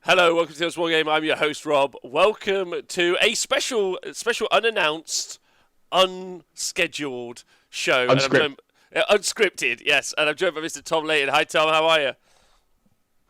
Hello, welcome to this Wargamer. I'm your host, Rob. Welcome to a special, unannounced, unscheduled show. Unscripted, yes. And I'm joined by Mr. Tom Layton. Hi, Tom. How are you?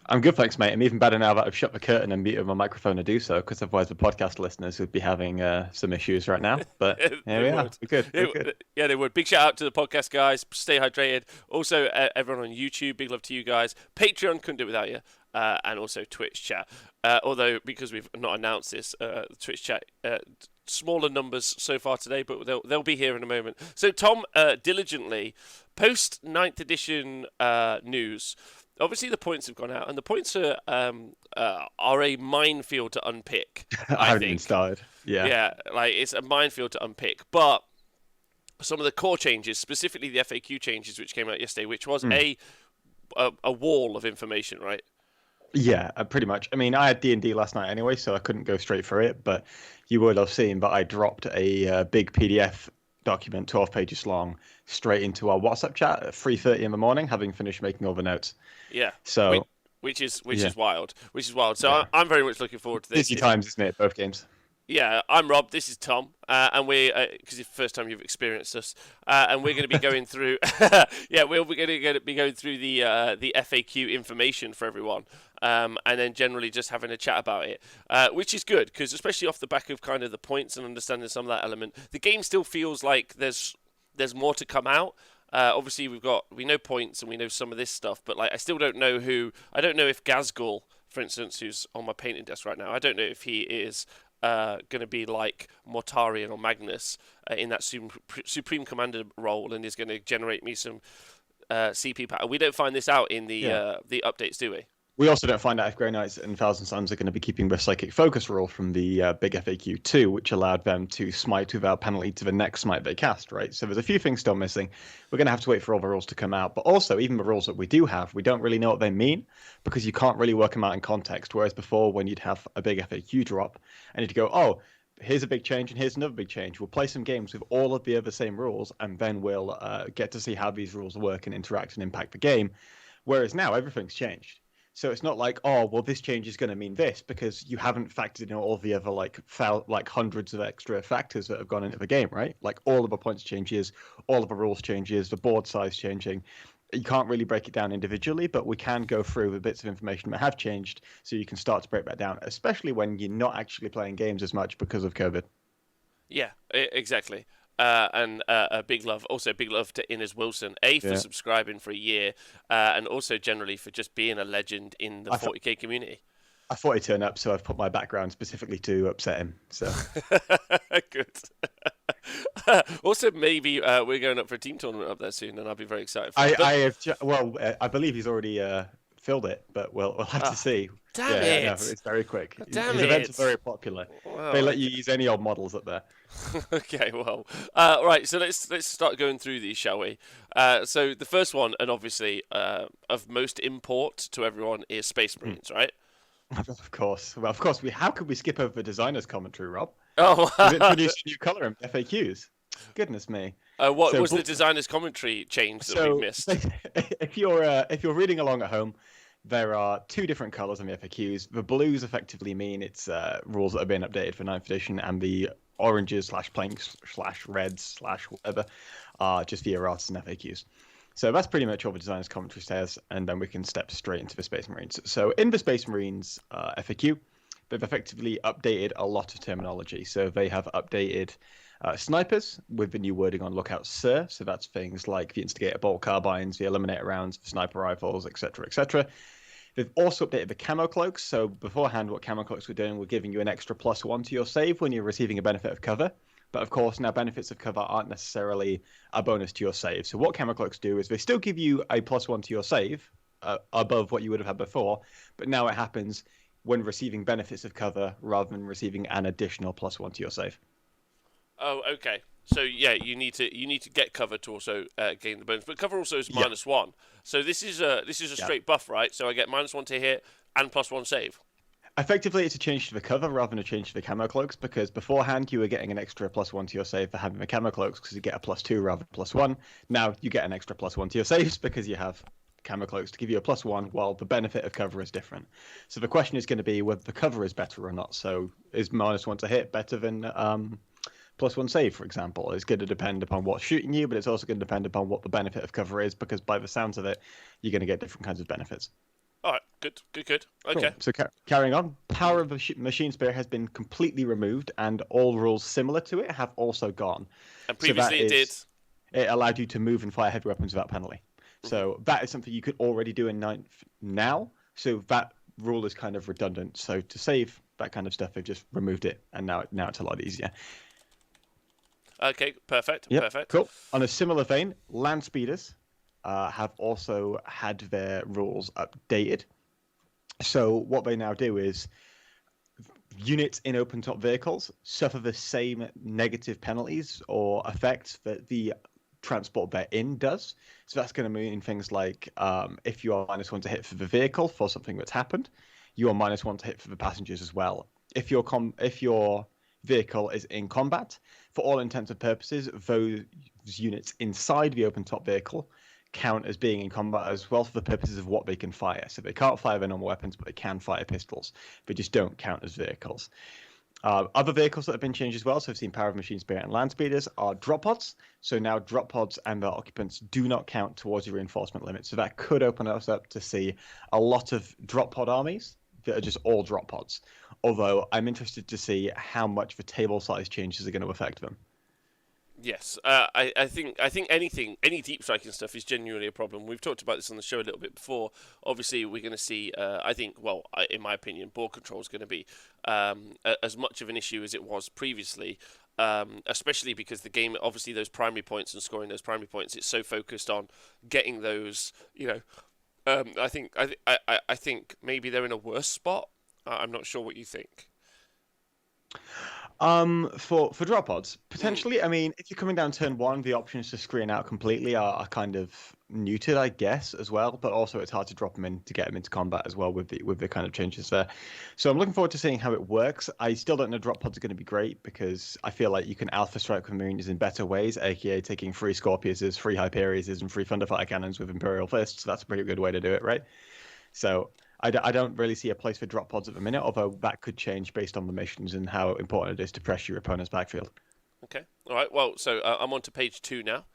I'm good, thanks, mate. I'm even better now that I've shut the curtain and muted my microphone to do so, because otherwise the podcast listeners would be having some issues right now. But here we are. We're good. We're good. Yeah, they would. Big shout out to the podcast guys. Stay hydrated. Also, everyone on YouTube, big love to you guys. Patreon, couldn't do it without you. And also Twitch chat. Although, because we've not announced this, Twitch chat, smaller numbers so far today, but they'll be here in a moment. So, Tom, diligently, post 9th edition news. Obviously, the points have gone out, and the points are a minefield to unpick. I haven't even started. Yeah, like it's a minefield to unpick. But some of the core changes, specifically the FAQ changes, which came out yesterday, which was a wall of information, right? Yeah, pretty much. I mean, I had D&D last night anyway, so I couldn't go straight for it. But you would have seen that I dropped a big PDF document, 12 pages long, straight into our WhatsApp chat at 3:30 in the morning, having finished making all the notes. Yeah. So, which is wild. So I'm very much looking forward to this. Busy times, isn't it? Both games. Yeah, I'm Rob. This is Tom, and we because it's the first time you've experienced us, and we're going to be going through. We're going to be going through the FAQ information for everyone, and then generally just having a chat about it, which is good because especially off the back of kind of the points and understanding some of that element, the game still feels like there's more to come out. Obviously, we know points and we know some of this stuff, but like I still don't know who. I don't know if Gazgul, for instance, who's on my painting desk right now. I don't know if he is going to be like Mortarion or Magnus in that Supreme Commander role and is going to generate me some CP pattern. We don't find this out in the updates, do we? We also don't find out if Grey Knights and Thousand Suns are going to be keeping the Psychic Focus rule from the big FAQ 2, which allowed them to smite without penalty to the next smite they cast, right? So there's a few things still missing. We're going to have to wait for all the rules to come out. But also, even the rules that we do have, we don't really know what they mean because you can't really work them out in context. Whereas before, when you'd have a big FAQ drop and you'd go, oh, here's a big change and here's another big change. We'll play some games with all of the other same rules and then we'll get to see how these rules work and interact and impact the game. Whereas now, everything's changed. So it's not like, oh, well, this change is going to mean this because you haven't factored in all the other like hundreds of extra factors that have gone into the game, right? Like all of the points changes, all of the rules changes, the board size changing. You can't really break it down individually, but we can go through the bits of information that have changed so you can start to break that down, especially when you're not actually playing games as much because of COVID. Yeah, exactly. And a big love to Innes Wilson, for subscribing for a year, and also generally for just being a legend in the 40k community. I thought he'd turn up, so I've put my background specifically to upset him. So good. Also, maybe we're going up for a team tournament up there soon, and I'll be very excited. I believe he's already filled it, but we'll have to see. Damn it! No, it's very quick. His events are very popular. Wow. They let you use any old models up there. Okay, well, right. So let's start going through these, shall we? So the first one, and obviously of most import to everyone, is Space Marines, right? Of course. Well, of course. How could we skip over the designer's commentary, Rob? Oh, we've introduced a new color in FAQs. Goodness me. What was the designer's commentary change that we missed? If you're reading along at home, there are two different colors on the FAQs. The blues effectively mean it's rules that have been updated for 9th edition, and the oranges / reds / whatever are just the erratas and FAQs. So that's pretty much all the designer's commentary says, and then we can step straight into the Space Marines. So in the Space Marines FAQ, they've effectively updated a lot of terminology. So they have updated snipers with the new wording on Lookout Sir. So that's things like the Instigator bolt carbines, the Eliminator rounds, the sniper rifles, etc., etc. They've also updated the camo cloaks. So beforehand, what camo cloaks were doing were giving you an extra +1 to your save when you're receiving a benefit of cover. But of course, now benefits of cover aren't necessarily a bonus to your save. So what camo cloaks do is they still give you a +1 to your save above what you would have had before. But now it happens when receiving benefits of cover rather than receiving an additional +1 to your save. Oh, okay. So yeah, you need to get cover to also gain the bonus, but cover also is -1. So this is a straight buff, right? So I get -1 to hit and +1 save. Effectively, it's a change to the cover rather than a change to the camo cloaks, because beforehand you were getting an extra +1 to your save for having the camo cloaks because you get a +2 rather than +1. Now you get an extra +1 to your saves because you have camo cloaks to give you a +1, while the benefit of cover is different. So the question is going to be whether the cover is better or not. So is -1 to hit better than +1 save, for example? It's going to depend upon what's shooting you, but it's also going to depend upon what the benefit of cover is, because by the sounds of it, you're going to get different kinds of benefits. All right, good. Okay. Cool. So carrying on, power of the machine spirit has been completely removed, and all rules similar to it have also gone. And previously it allowed you to move and fire heavy weapons without penalty. So that is something you could already do in 9th now. So that rule is kind of redundant. So to save that kind of stuff, they've just removed it, and now it's a lot easier. Okay, perfect. Yep, Perfect. Cool. On a similar vein, land speeders have also had their rules updated. So what they now do is units in open-top vehicles suffer the same negative penalties or effects that the transport they're in does. So that's going to mean things like if you are -1 to hit for the vehicle for something that's happened, you are -1 to hit for the passengers as well. If your vehicle is in combat, for all intents and purposes, those units inside the open-top vehicle count as being in combat as well for the purposes of what they can fire. So they can't fire their normal weapons, but they can fire pistols. They just don't count as vehicles. Other vehicles that have been changed as well, so I've seen Power of Machine Spirit and Land Speeders, are drop pods. So now drop pods and their occupants do not count towards your reinforcement limit. So that could open us up to see a lot of drop pod armies that are just all drop pods. Although I'm interested to see how much the table size changes are going to affect them. Yes, I think any deep striking stuff is genuinely a problem. We've talked about this on the show a little bit before. Obviously, we're going to see. I think, in my opinion, board control is going to be as much of an issue as it was previously. Especially because the game, obviously, those primary points and scoring those primary points, it's so focused on getting those. I think maybe they're in a worse spot. I'm not sure what you think. For drop pods, potentially. I mean, if you're coming down turn 1, the options to screen out completely are kind of neutered, I guess, as well. But also, it's hard to drop them in to get them into combat as well with the kind of changes there. So I'm looking forward to seeing how it works. I still don't know drop pods are going to be great, because I feel like you can alpha strike with Marines in better ways, aka taking free Scorpiuses, free Hyperiuses, and free Thunderfire Cannons with Imperial Fists. So that's a pretty good way to do it, right? So I don't really see a place for drop pods at the minute, although that could change based on the missions and how important it is to pressure your opponent's backfield. Okay. All right. Well, so I'm on to page 2 now.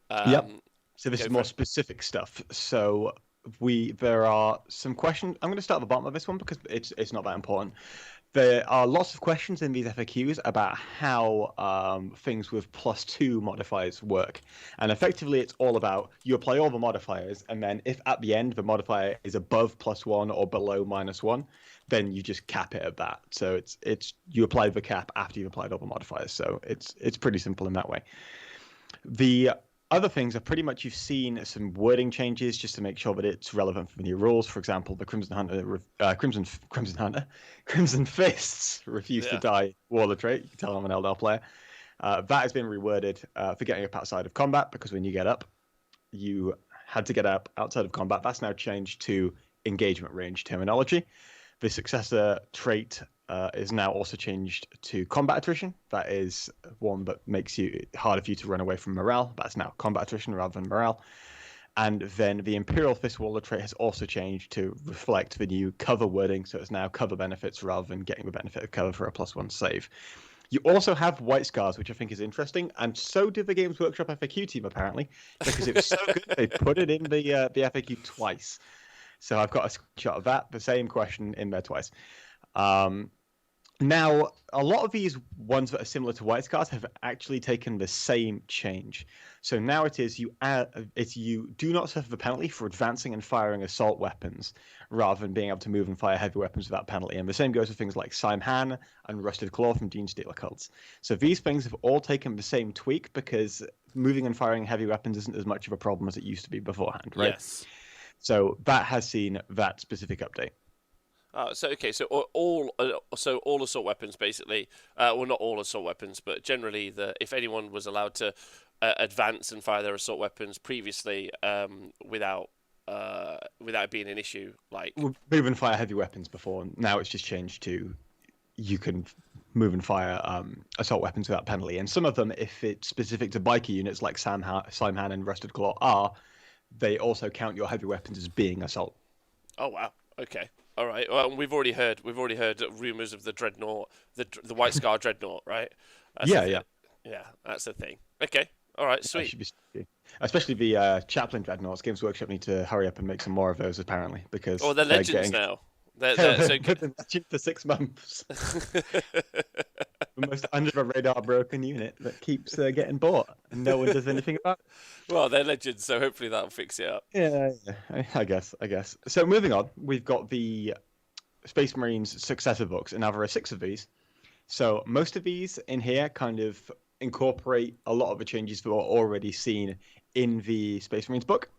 Yep. So this is more specific stuff. So there are some questions. I'm going to start at the bottom of this one because it's not that important. There are lots of questions in these FAQs about how things with +2 modifiers work. And effectively, it's all about you apply all the modifiers, and then if at the end the modifier is above +1 or below -1, then you just cap it at that. So it's you apply the cap after you've applied all the modifiers. So it's pretty simple in that way. The other things are pretty much you've seen some wording changes just to make sure that it's relevant for the new rules. For example, the Crimson Fists refuse to die warlord trait. You can tell I'm an Eldar player. That has been reworded for getting up outside of combat, because when you get up, you had to get up outside of combat. That's now changed to engagement range terminology. The successor trait is now also changed to combat attrition. That is one that makes it harder for you to run away from morale. That's now combat attrition rather than morale. And then the Imperial Fist Warlord trait has also changed to reflect the new cover wording. So it's now cover benefits rather than getting the benefit of cover for a +1 save. You also have White Scars, which I think is interesting. And so did the Games Workshop FAQ team, apparently, because it was so good. They put it in the FAQ twice. So I've got a screenshot of that, the same question in there twice. Now, a lot of these ones that are similar to White Scars have actually taken the same change. So now it is you do not suffer the penalty for advancing and firing assault weapons, rather than being able to move and fire heavy weapons without penalty. And the same goes for things like Simhan and Rusted Claw from Genestealer cults. So these things have all taken the same tweak, because moving and firing heavy weapons isn't as much of a problem as it used to be beforehand, right? Yes. So that has seen that specific update. So all assault weapons basically, well, not all assault weapons, but generally if anyone was allowed to advance and fire their assault weapons previously without it being an issue, like move and fire heavy weapons before, now it's just changed to you can move and fire assault weapons without penalty. And some of them, if it's specific to biker units like Simhan and Rusted Claw they also count your heavy weapons as being assault. Oh wow. Okay. All right. Well, we've already heard rumors of the dreadnought, the White Scar dreadnought, right? That's the Yeah, thing. yeah. Yeah, that's the thing. Okay. All right. That Sweet. should be, especially the chaplain dreadnoughts. Games Workshop need to hurry up and make some more of those apparently Oh, because they're they're legends getting now. They're so they've been legend for 6 months. The most under the radar broken unit that keeps getting bought and no one does anything about it. Well, they're legends, so hopefully that'll fix it up. Yeah, I guess. So moving on, we've got the Space Marines successor books, and now there are 6 of these. So most of these in here kind of incorporate a lot of the changes that were already seen in the Space Marines book.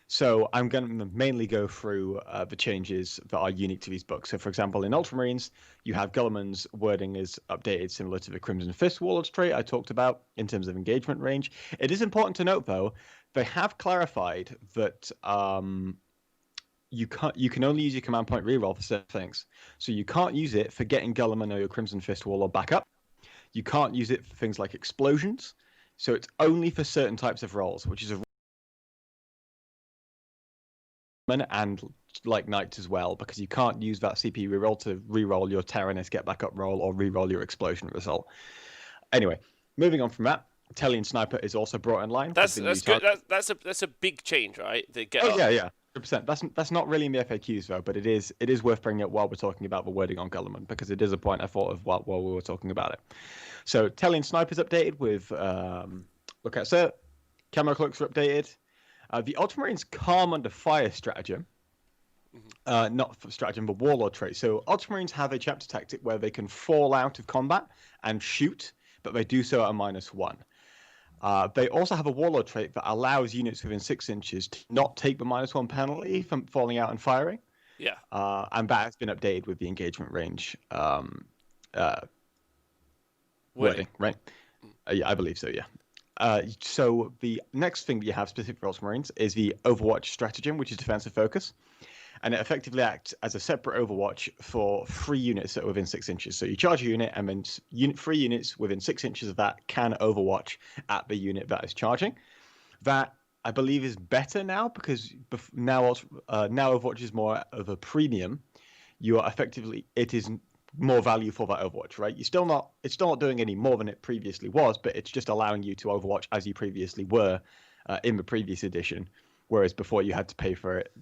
So I'm going to mainly go through the changes that are unique to these books. So for example, in Ultramarines, you have Guilliman's wording is updated similar to the Crimson Fist Warlord's trait I talked about in terms of engagement range. It is important to note, though, they have clarified that you can only use your command point reroll for certain things. So you can't use it for getting Guilliman or your Crimson Fist Warlord back up. You can't use it for things like explosions. So it's only for certain types of rolls, which is a and like knights as well, because you can't use that CP reroll to reroll your Terranist get back up roll or reroll your explosion result. Anyway, moving on from that, Tellian Sniper is also brought in line. That's good. That's a big change, right? The get up. Yeah. 100%. That's not really in the FAQs though, but it is worth bringing up while we're talking about the wording on Guilliman, because it is a point I thought of while we were talking about it. So Tellian Sniper's updated with look at sir, camo cloaks are updated. The Ultramarines calm under fire stratagem, not for stratagem, but warlord trait. So Ultramarines have a chapter tactic where they can fall out of combat and shoot, but they do so at a -1. They also have a warlord trait that allows units within 6 inches to not take the -1 penalty from falling out and firing. Yeah. And that has been updated with the engagement range wording, right? Yeah, I believe so, yeah. So the next thing that you have specific for Ultramarines is the Overwatch stratagem, which is defensive focus. And it effectively acts as a separate Overwatch for 3 units that are within 6 inches. So you charge a unit, and then 3 units within 6 inches of that can Overwatch at the unit that is charging. That, I believe, is better now, because now Overwatch is more of a premium. You are effectively, it is more value for that Overwatch, right? it's still not doing any more than it previously was, but it's just allowing you to Overwatch as you previously were in the previous edition, whereas before you had to pay for it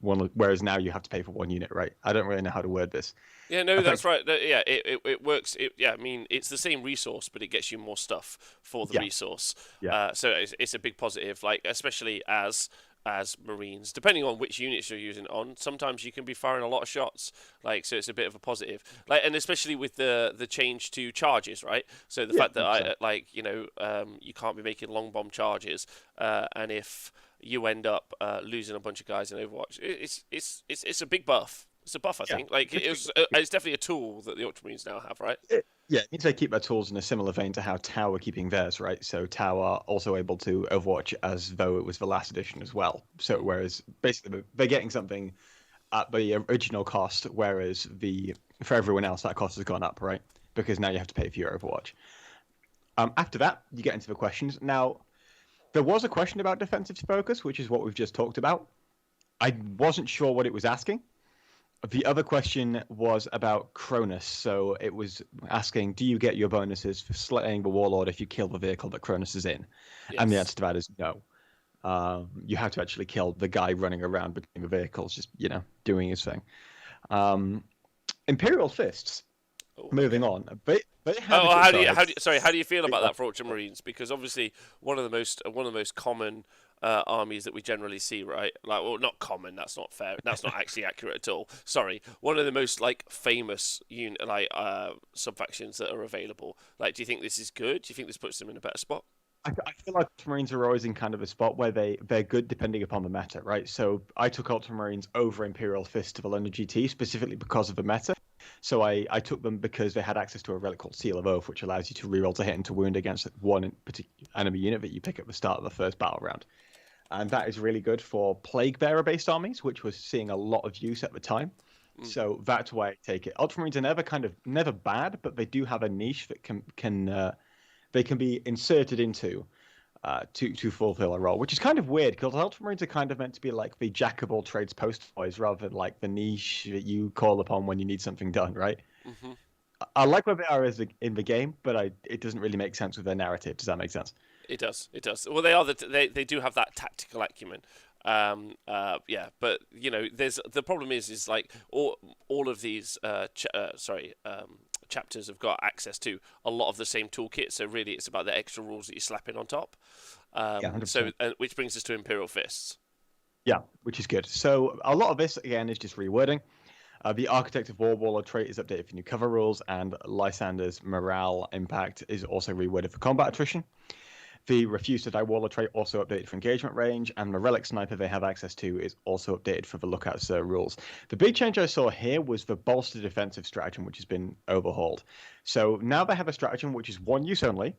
whereas now you have to pay for 1 unit, right? I don't really know how to word this. Yeah, no, that's right. Yeah, it works. I mean, it's the same resource, but it gets you more stuff for the resource. Yeah. So it's a big positive, like especially as Marines, depending on which units you're using on, sometimes you can be firing a lot of shots, like, so it's a bit of a positive, like, and especially with the change to charges, right? So the fact that you can't be making long bomb charges, and if you end up losing a bunch of guys in Overwatch, it's a big buff. It's a buff, I think. Like, it's definitely a tool that the Ultramarines now have, right? Yeah, it means they keep their tools in a similar vein to how Tau are keeping theirs, right? So Tau are also able to Overwatch as though it was the last edition as well. So whereas basically they're getting something at the original cost, whereas for everyone else that cost has gone up, right? Because now you have to pay for your Overwatch. After that, you get into the questions. Now, there was a question about defensive focus, which is what we've just talked about. I wasn't sure what it was asking. The other question was about Cronus. So it was asking, do you get your bonuses for slaying the Warlord if you kill the vehicle that Cronus is in? Yes. And the answer to that is no. You have to actually kill the guy running around between the vehicles, just, doing his thing. Imperial Fists, moving on. How do you feel about that for Ultramarines? Because obviously one of the most common armies that we generally see, right? Like, well, not common. That's not fair. That's not actually accurate at all. Sorry. One of the most famous sub-factions that are available. Like, do you think this is good? Do you think this puts them in a better spot? I feel like Ultramarines are always in kind of a spot where they're good depending upon the meta, right? So I took Ultramarines over Imperial Festival under GT specifically because of the meta. So I took them because they had access to a relic called Seal of Oath, which allows you to reroll to hit and to wound against one particular enemy unit that you pick at the start of the first battle round. And that is really good for Plague Bearer-based armies, which was seeing a lot of use at the time. So that's why I take it. Ultramarines are never bad, but they do have a niche that can be inserted into to fulfill a role, which is kind of weird because Ultramarines are kind of meant to be like the jack of all trades post boys rather than like the niche that you call upon when you need something done, right? Hmm. I like where they are in the game, but it doesn't really make sense with their narrative. Does that make sense? It does. It does. Well, they do have that tactical acumen. Yeah, but there's the problem is like all of these chapters have got access to a lot of the same toolkit. So really, it's about the extra rules that you slap in on top. Yeah, 100%. Which brings us to Imperial Fists. Yeah, which is good. So a lot of this again is just rewording. The Architect of War Warlord trait is updated for new cover rules, and Lysander's morale impact is also reworded for combat attrition. The Refuse to Die Warlord trait also updated for engagement range, and the Relic Sniper they have access to is also updated for the Lookout Sir rules. The big change I saw here was the Bolster Defensive stratagem, which has been overhauled. So now they have a stratagem which is one use only,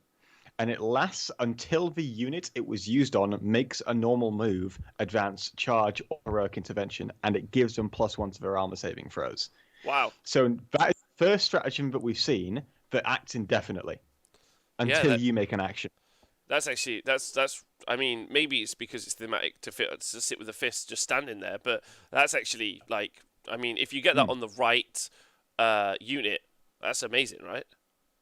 and it lasts until the unit it was used on makes a normal move, advance, charge, or heroic intervention, and it gives them +1 to their armor saving throws. Wow. So that is the first stratagem that we've seen that acts indefinitely until you make an action. That's actually that's. I mean, maybe it's because it's thematic to sit with a fist just standing there, but that's actually like. I mean, if you get that on the right unit, that's amazing, right?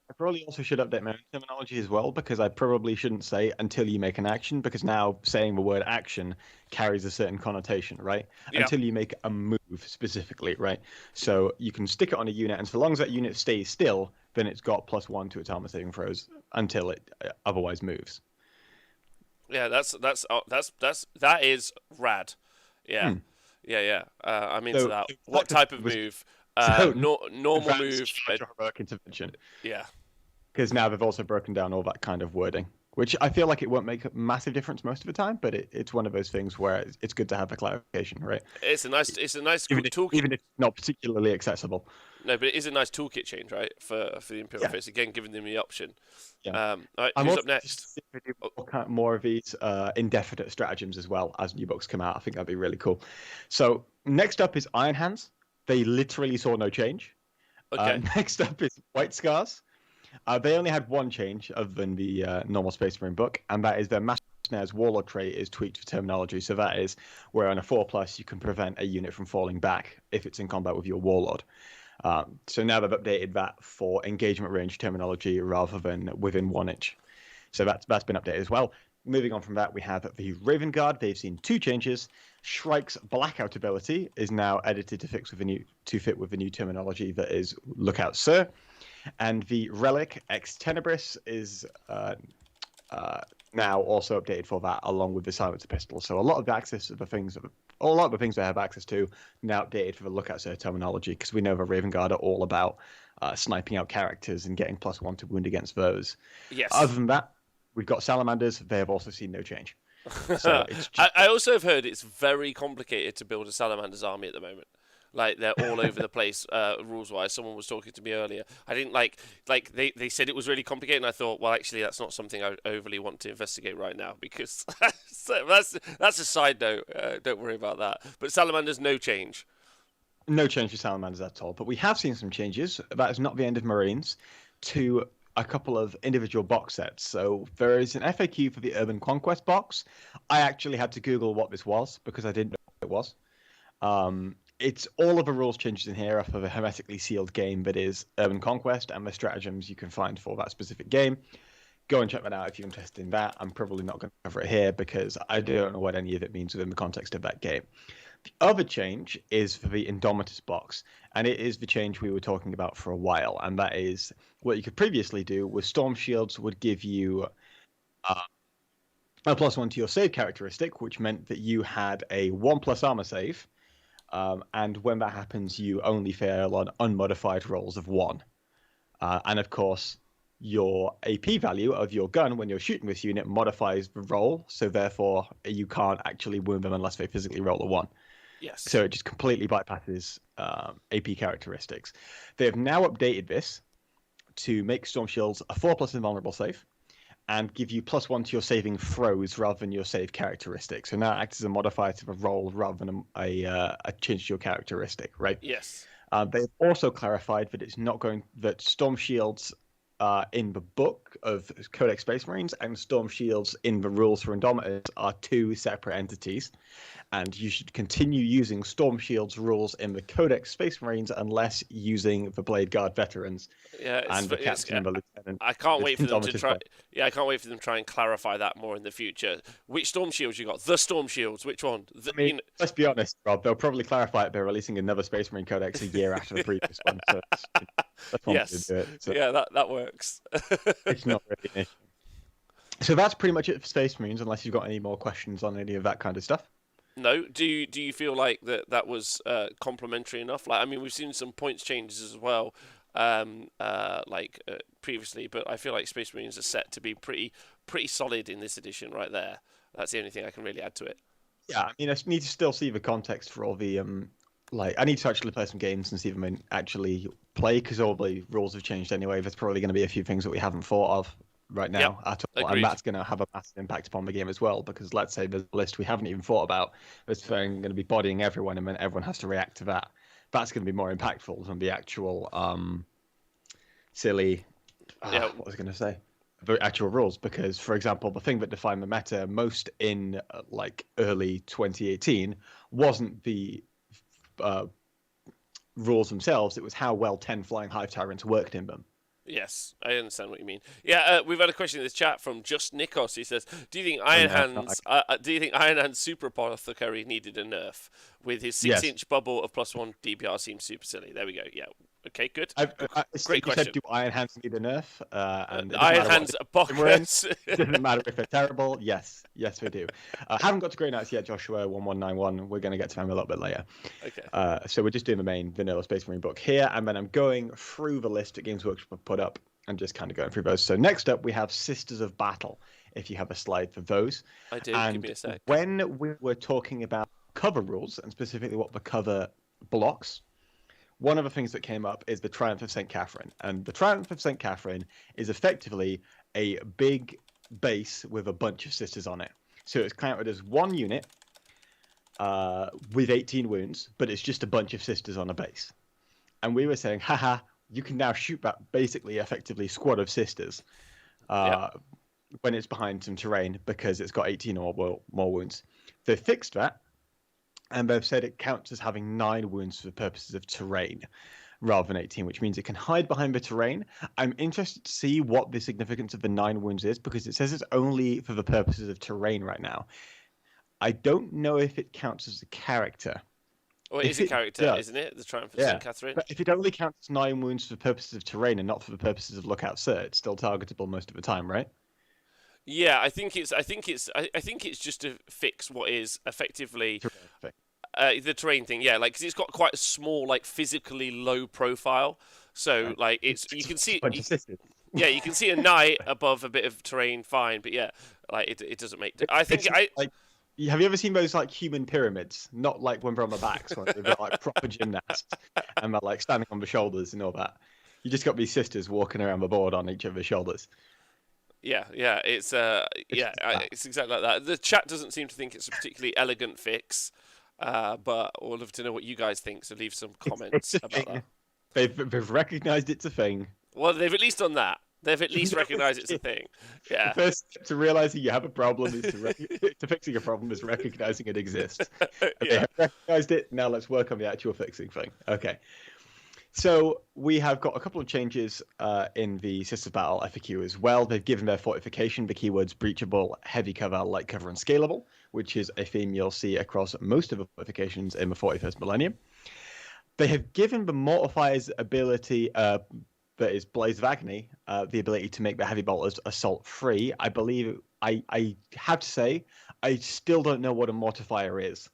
I probably also should update my own terminology as well, because I probably shouldn't say until you make an action, because now saying the word action carries a certain connotation, right? Yeah. Until you make a move specifically, right? So you can stick it on a unit, and so long as that unit stays still, then it's got +1 to its armor saving throws until it otherwise moves. Yeah, that is rad. Yeah, yeah. I'm into that. What type of move? Normal move. Heroic intervention. Yeah. Because now they've also broken down all that kind of wording, which I feel like it won't make a massive difference most of the time, but it's one of those things where it's good to have the clarification, right? It's a nice toolkit, even if it's not particularly accessible. No, but it is a nice toolkit change, right? For the Imperial Fist, again, giving them the option. Yeah. All right, who's up next? More of these indefinite stratagems as well as new books come out. I think that'd be really cool. So next up is Iron Hands. They literally saw no change. Okay. Next up is White Scars. They only had one change other than the normal Space Marine book, and that is their Master Snares Warlord trait is tweaked for terminology. So that is where on a 4+ you can prevent a unit from falling back if it's in combat with your Warlord. So now they've updated that for engagement range terminology rather than within 1 inch. So that's been updated as well. Moving on from that, we have the Raven Guard. They've seen 2 changes. Shrike's Blackout ability is now edited to fit with the new terminology that is Lookout Sir. And the Relic Ex Tenebris is now also updated for that, along with the Silencer Pistol. So a lot of the things they have access to now updated for the Lookout Sir terminology, because we know the Raven Guard are all about sniping out characters and getting +1 to wound against those. Yes. Other than that, we've got Salamanders. They have also seen no change. So I also have heard it's very complicated to build a Salamander's army at the moment. Like, they're all over the place, rules-wise. Someone was talking to me earlier. I didn't like they said it was really complicated, and I thought, well, actually, that's not something I overly want to investigate right now, because so that's a side note. Don't worry about that. But Salamanders, no change. No change to Salamanders at all. But we have seen some changes. That is not the end of Marines. To a couple of individual box sets. So there is an FAQ for the Urban Conquest box. I actually had to Google what this was because I didn't know what it was. It's all of the rules changes in here off of a hermetically sealed game that is Urban Conquest and the stratagems you can find for that specific game. Go and check that out if you're interested in that. I'm probably not going to cover it here because I don't know what any of it means within the context of that game. The other change is for the Indomitus box, and it is the change we were talking about for a while, and that is what you could previously do was Storm Shields would give you a +1 to your save characteristic, which meant that you had a 1+ armor save. And when that happens, you only fail on unmodified rolls of 1. And of course, your AP value of your gun when you're shooting this unit modifies the roll, so therefore you can't actually wound them unless they physically roll a 1. Yes. So it just completely bypasses AP characteristics. They have now updated this to make Storm Shields a 4+ invulnerable save, and give you +1 to your saving throws rather than your save characteristic. So now it acts as a modifier to the roll rather than a change to your characteristic, right? Yes. They've also clarified that that Storm Shields in the book of Codex Space Marines and Storm Shields in the rules for Indomitors are two separate entities. And you should continue using Storm Shield's rules in the Codex Space Marines unless using the Blade Guard veterans and the captain and the lieutenant. I can't wait for them to try. Yeah, I can't wait for them to try and clarify that more in the future. Which Storm Shields you got? The Storm Shields. Which one? Let's be honest, Rob. They'll probably clarify it by releasing another Space Marine Codex a year after the previous one. So that's one way to do it. So yeah, that works. It's not really an issue. So that's pretty much it for Space Marines, unless you've got any more questions on any of that kind of stuff. No, do you feel like that was complimentary enough? Like, I mean, we've seen some points changes as well, previously, but I feel like Space Marines are set to be pretty solid in this edition right there. That's the only thing I can really add to it. Yeah, I mean, I need to still see the context for all the I need to actually play some games and see them actually play, because all the rules have changed anyway. There's probably going to be a few things that we haven't thought of right now at all, agreed. And that's going to have a massive impact upon the game as well, because let's say there's a list we haven't even thought about that's going to be bodying everyone, and then everyone has to react to that. That's going to be more impactful than the actual silly what was I going to say, the actual rules, because for example the thing that defined the meta most in early 2018 wasn't the rules themselves, it was how well 10 Flying Hive Tyrants worked in them. Yes, I understand what you mean. Yeah, we've had a question in this chat from Just Nikos. He says, "Do you think Iron Hand's Super Apothecary needed a nerf? With his 6-inch bubble of +1 DPR seems super silly." There we go. Yeah. Okay, good. Great question. Said, do Iron Hands need a nerf? And Iron Hands Apocalypse. It doesn't matter if they're terrible. Yes, we do. Haven't got to Grey Knights yet, Joshua 1191. We're going to get to them a little bit later. Okay. So we're just doing the main vanilla Space Marine book here, and then I'm going through the list that Games Workshop have put up and just kind of going through those. So next up, we have Sisters of Battle, if you have a slide for those. I do. And give me a sec. When we were talking about cover rules, and specifically what the cover blocks, one of the things that came up is the Triumph of St. Catherine. And the Triumph of St. Catherine is effectively a big base with a bunch of sisters on it. So it's counted as one unit with 18 wounds, but it's just a bunch of sisters on a base. And we were saying, haha, you can now shoot that basically effectively squad of sisters when it's behind some terrain, because it's got 18 or more wounds. They fixed that, and they've said it counts as having 9 wounds for the purposes of terrain rather than 18, which means it can hide behind the terrain. I'm interested to see what the significance of the 9 wounds is, because it says it's only for the purposes of terrain right now. I don't know if it counts as a character. Well, it is a character, isn't it? The Triumph of St. Catherine. But if it only counts 9 wounds for the purposes of terrain and not for the purposes of lookout cert, it's still targetable most of the time, right? Yeah, I think it's just to fix what is effectively the terrain thing. Yeah, because it's got quite a small, physically low profile. So you can see you can see a knight above a bit of terrain, fine. But yeah, it doesn't make. Have you ever seen those human pyramids? Not when they're on their backs, when they're proper gymnasts and they're standing on the shoulders and all that. You just got these sisters walking around the board on each of their shoulders. Yeah, it's it's exactly like that. The chat doesn't seem to think it's a particularly elegant fix, but we'll love to know what you guys think. So leave some comments about that. They've recognised it's a thing. Well, they've at least done that. They've at least recognised it's a thing. Yeah. The first step to realising you have a problem is to fixing a problem is recognising it exists. Okay, have recognised it. Now let's work on the actual fixing thing. Okay. So we have got a couple of changes in the Sisters Battle FAQ as well. They've given their fortification the keywords breachable, heavy cover, light cover, and scalable, which is a theme you'll see across most of the fortifications in the 41st millennium. They have given the mortifier's ability, that is Blaze of Agony, the ability to make the heavy bolters assault free. I believe I have to say I still don't know what a mortifier is.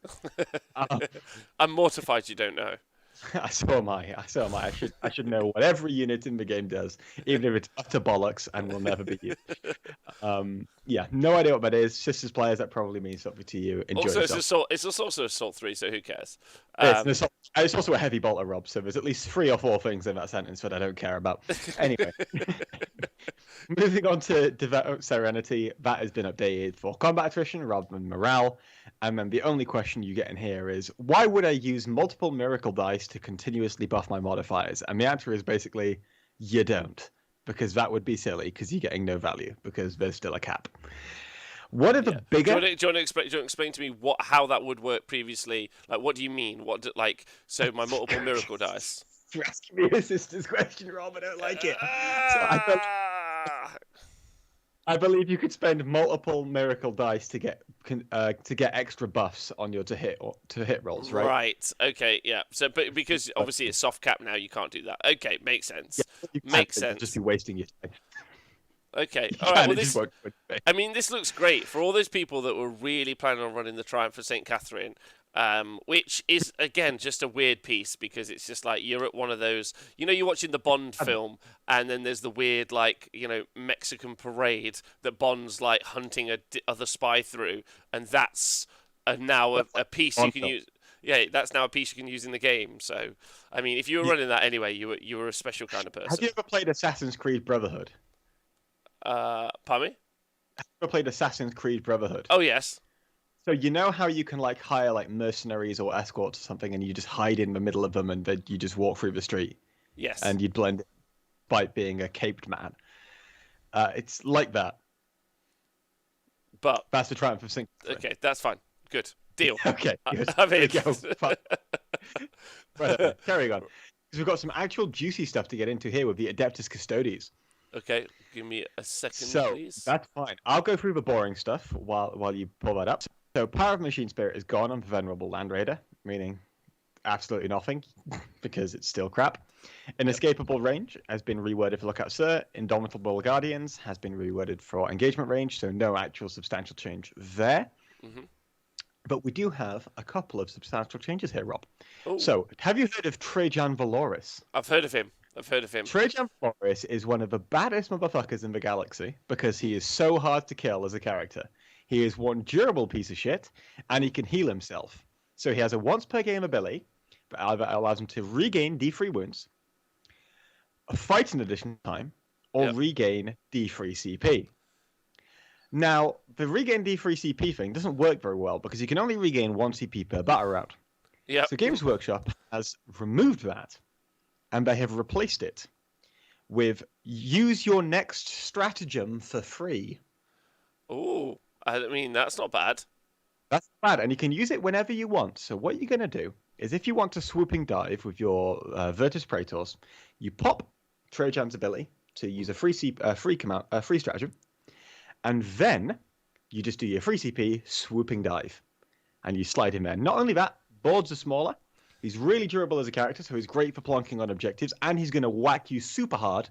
I'm mortified you don't know. So am I. I should know what every unit in the game does, even if it's utter bollocks and will never be used. No idea what that is. Sisters players, that probably means something to you. Enjoy yourself. It's also Assault 3, so who cares? It's also a heavy bolter, Rob, so there's at least 3 or 4 things in that sentence that I don't care about. Anyway, moving on to Devout Serenity, that has been updated for combat attrition rather than morale. And then the only question you get in here is, why would I use multiple miracle dice to continuously buff my modifiers? And the answer is basically, you don't. because that would be silly because you're getting no value because there's still a cap. What are the Yeah. bigger? Do you want to explain to me how that would work previously? Like, what do you mean? So my multiple miracle dice? You're asking me a sister's question, Rob. I don't like it. So I believe you could spend multiple miracle dice to get extra buffs on your to hit rolls, right? Right. Okay. Yeah. So, but because obviously it's soft cap now, you can't do that. Okay. Makes sense. Yeah, Makes sense. Just be wasting your time. Okay. All right. Well, this looks great for all those people that were really planning on running the Triumph for St. Catherine. Which is again just a weird piece because it's just like you're at one of those, you're watching the Bond film and then there's the weird Mexican parade that Bond's like hunting other spy through, and that's now a piece you can use. Yeah, that's now a piece you can use in the game. So, I mean, if you were running that anyway, you were a special kind of person. Have you ever played Assassin's Creed Brotherhood? Pardon me? Have you ever played Assassin's Creed Brotherhood? Oh yes. So you know how you can hire mercenaries or escorts or something, and you just hide in the middle of them, and then you just walk through the street. Yes. And you blend in by being a caped man. It's like that. But that's the Triumph of St. Okay, that's fine. Good deal. Okay, good. I'm in. Right, carrying on. Because we've got some actual juicy stuff to get into here with the Adeptus Custodes. Okay, give me a second, please. So that's fine. I'll go through the boring stuff while you pull that up. So Power of Machine Spirit is gone on the Venerable Land Raider, meaning absolutely nothing because it's still crap. Inescapable Range has been reworded for Lookout Sir. Indomitable Guardians has been reworded for Engagement Range, so no actual substantial change there. Mm-hmm. But we do have a couple of substantial changes here, Rob. Ooh. So, have you heard of Trajan Valoris? I've heard of him. Trajan Valoris is one of the baddest motherfuckers in the galaxy because he is so hard to kill as a character. He is one durable piece of shit, and he can heal himself. So he has a once per game ability that either allows him to regain D3 wounds, fight in additional time, or regain D3 CP. Now, the regain D3 CP thing doesn't work very well because you can only regain 1 CP per battle round. Yep. So Games Workshop has removed that, and they have replaced it with use your next stratagem for free. Oh, I mean, that's not bad. That's not bad, and you can use it whenever you want. So what you're going to do is if you want to swooping dive with your Virtus Praetors, you pop Trajan's ability to use a free stratagem, and then you just do your free CP swooping dive, and you slide him in. Not only that, boards are smaller. He's really durable as a character, so he's great for plonking on objectives, and he's going to whack you super hard.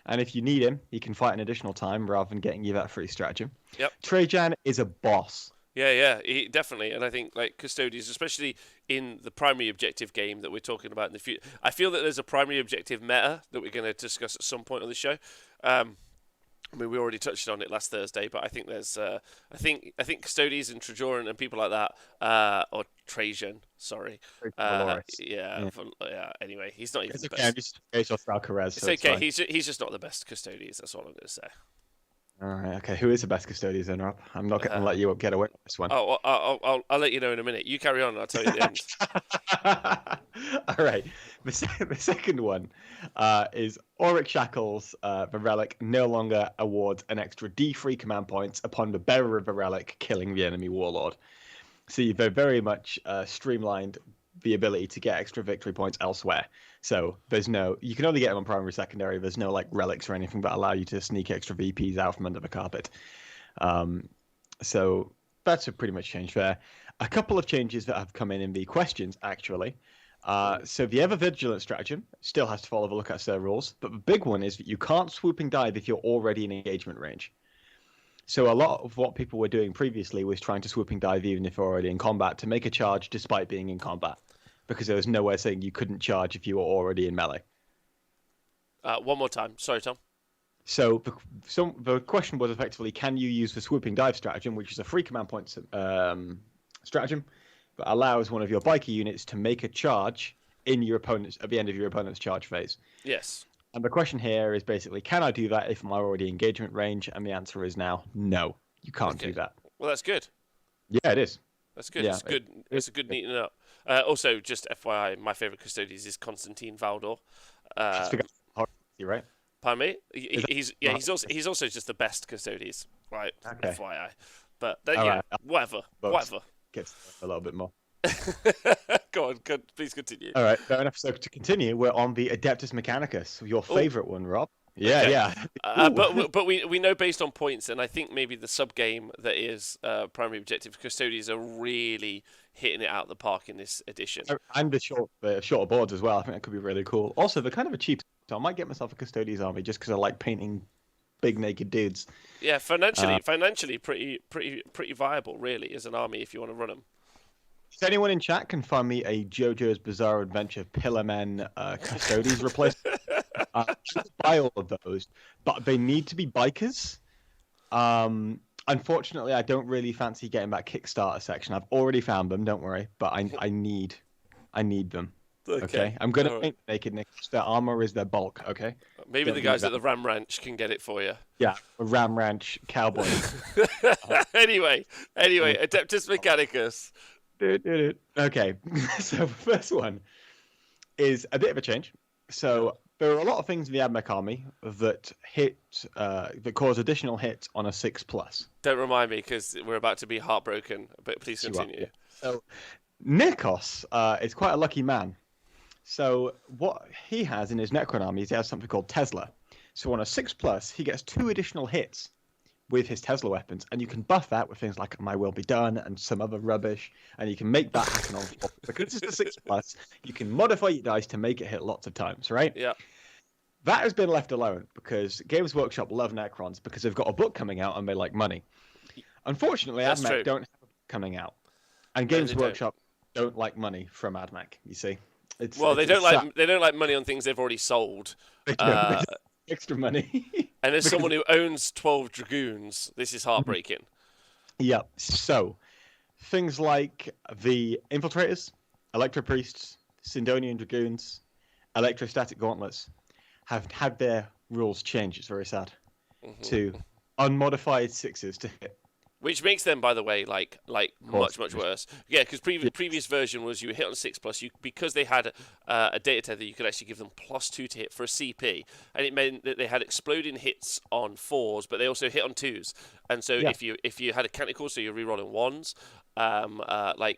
And if you need him, he can fight an additional time rather than getting you that free stratagem. Yep. Trajan is a boss. Yeah, definitely. And I think Custodes, especially in the primary objective game that we're talking about in the future, I feel that there's a primary objective meta that we're going to discuss at some point on the show. I mean, we already touched on it last Thursday, but I think there's, I think Custodes and Trajoran and people like that, or Trajan, sorry. Anyway, he's not even the best. It's okay. He's just not the best Custodes. That's all I'm going to say. All right. Okay. Who is the best Custodes then, Rob? I'm not going to let you get away with this one. Oh, I'll let you know in a minute. You carry on, and I'll tell you at the end. All right. The second one is Auric Shackles. The relic no longer awards an extra D3 command points upon the bearer of the relic killing the enemy warlord. So you've very much streamlined the ability to get extra victory points elsewhere. So you can only get them on primary, secondary. There's no relics or anything that allow you to sneak extra VPs out from under the carpet. So that's a pretty much change there. A couple of changes that have come in the questions, actually. So the Ever Vigilant stratagem still has to follow the Lookout Sir rules, but the big one is that you can't swooping dive if you're already in engagement range. So a lot of what people were doing previously was trying to swooping dive even if you're already in combat to make a charge despite being in combat, because there was nowhere saying you couldn't charge if you were already in melee. One more time. Sorry, Tom. So the question was effectively, can you use the swooping dive stratagem, which is a free command point stratagem that allows one of your biker units to make a charge at the end of your opponent's charge phase? Yes. And the question here is basically, can I do that if I'm already engagement range? And the answer is now, no, you can't do that. Well, that's good. Yeah, it is. That's good. Yeah, it's a good neatening up. Also, just FYI, my favourite Custodes is Constantine Valdor. Right? Pardon me? He's Is also just the best Custodes, right? Okay. FYI. But All yeah, right. whatever. Gets a little bit more. Go on, please continue. All right, fair enough. So to continue, we're on the Adeptus Mechanicus, your favorite one, Rob. Yeah, Okay. yeah. But we know based on points, and I think maybe the sub game that is primary objective Custodes are really hitting it out of the park in this edition. And the shorter boards as well. I think that could be really cool. Also, they're kind of a cheap, so I might get myself a Custodes army just because I like painting big naked dudes. Yeah, financially pretty viable, really, as an army if you want to run them. If anyone in chat can find me a JoJo's Bizarre Adventure Pillarmen Custodes replacement, I should buy all of those, but they need to be bikers. Unfortunately, I don't really fancy getting that Kickstarter section. I've already found them, don't worry, but I need them. Okay? I'm going to paint naked Nickers. Their armor is their bulk, okay? Maybe the guys at the Ram Ranch can get it for you. Yeah, a Ram Ranch cowboy. Anyway, Adeptus Mechanicus. Okay, so the first one is a bit of a change. So there are a lot of things in the AdMech army that that cause additional hits on a 6+. Don't remind me, because we're about to be heartbroken. But please continue. Yeah. So Nikos is quite a lucky man. So what he has in his Necron army is he has something called Tesla. So on a 6+, he gets 2 additional hits with his Tesla weapons, and you can buff that with things like My Will Be Done and some other rubbish, and you can make that happen on 4. Because it's a 6+, you can modify your dice to make it hit lots of times, right? Yeah. That has been left alone because Games Workshop love Necrons because they've got a book coming out and they like money. Unfortunately, AdMech don't have a book coming out, and Games Workshop don't like money from AdMech. You see, they don't like money on things they've already sold. Extra money. And as someone who owns 12 Dragoons, this is heartbreaking. Yeah. So things like the Infiltrators, Electro Priests, Sindonian Dragoons, Electrostatic Gauntlets have had their rules changed. It's very sad. To unmodified 6s to hit. Which makes them, by the way, like much worse. Yeah, because previous version was you hit on 6+. Because they had a data tether, you could actually give them +2 to hit for a CP, and it meant that they had exploding hits on 4s, but they also hit on 2s. And so if you had a canonical, so you're rerolling 1s.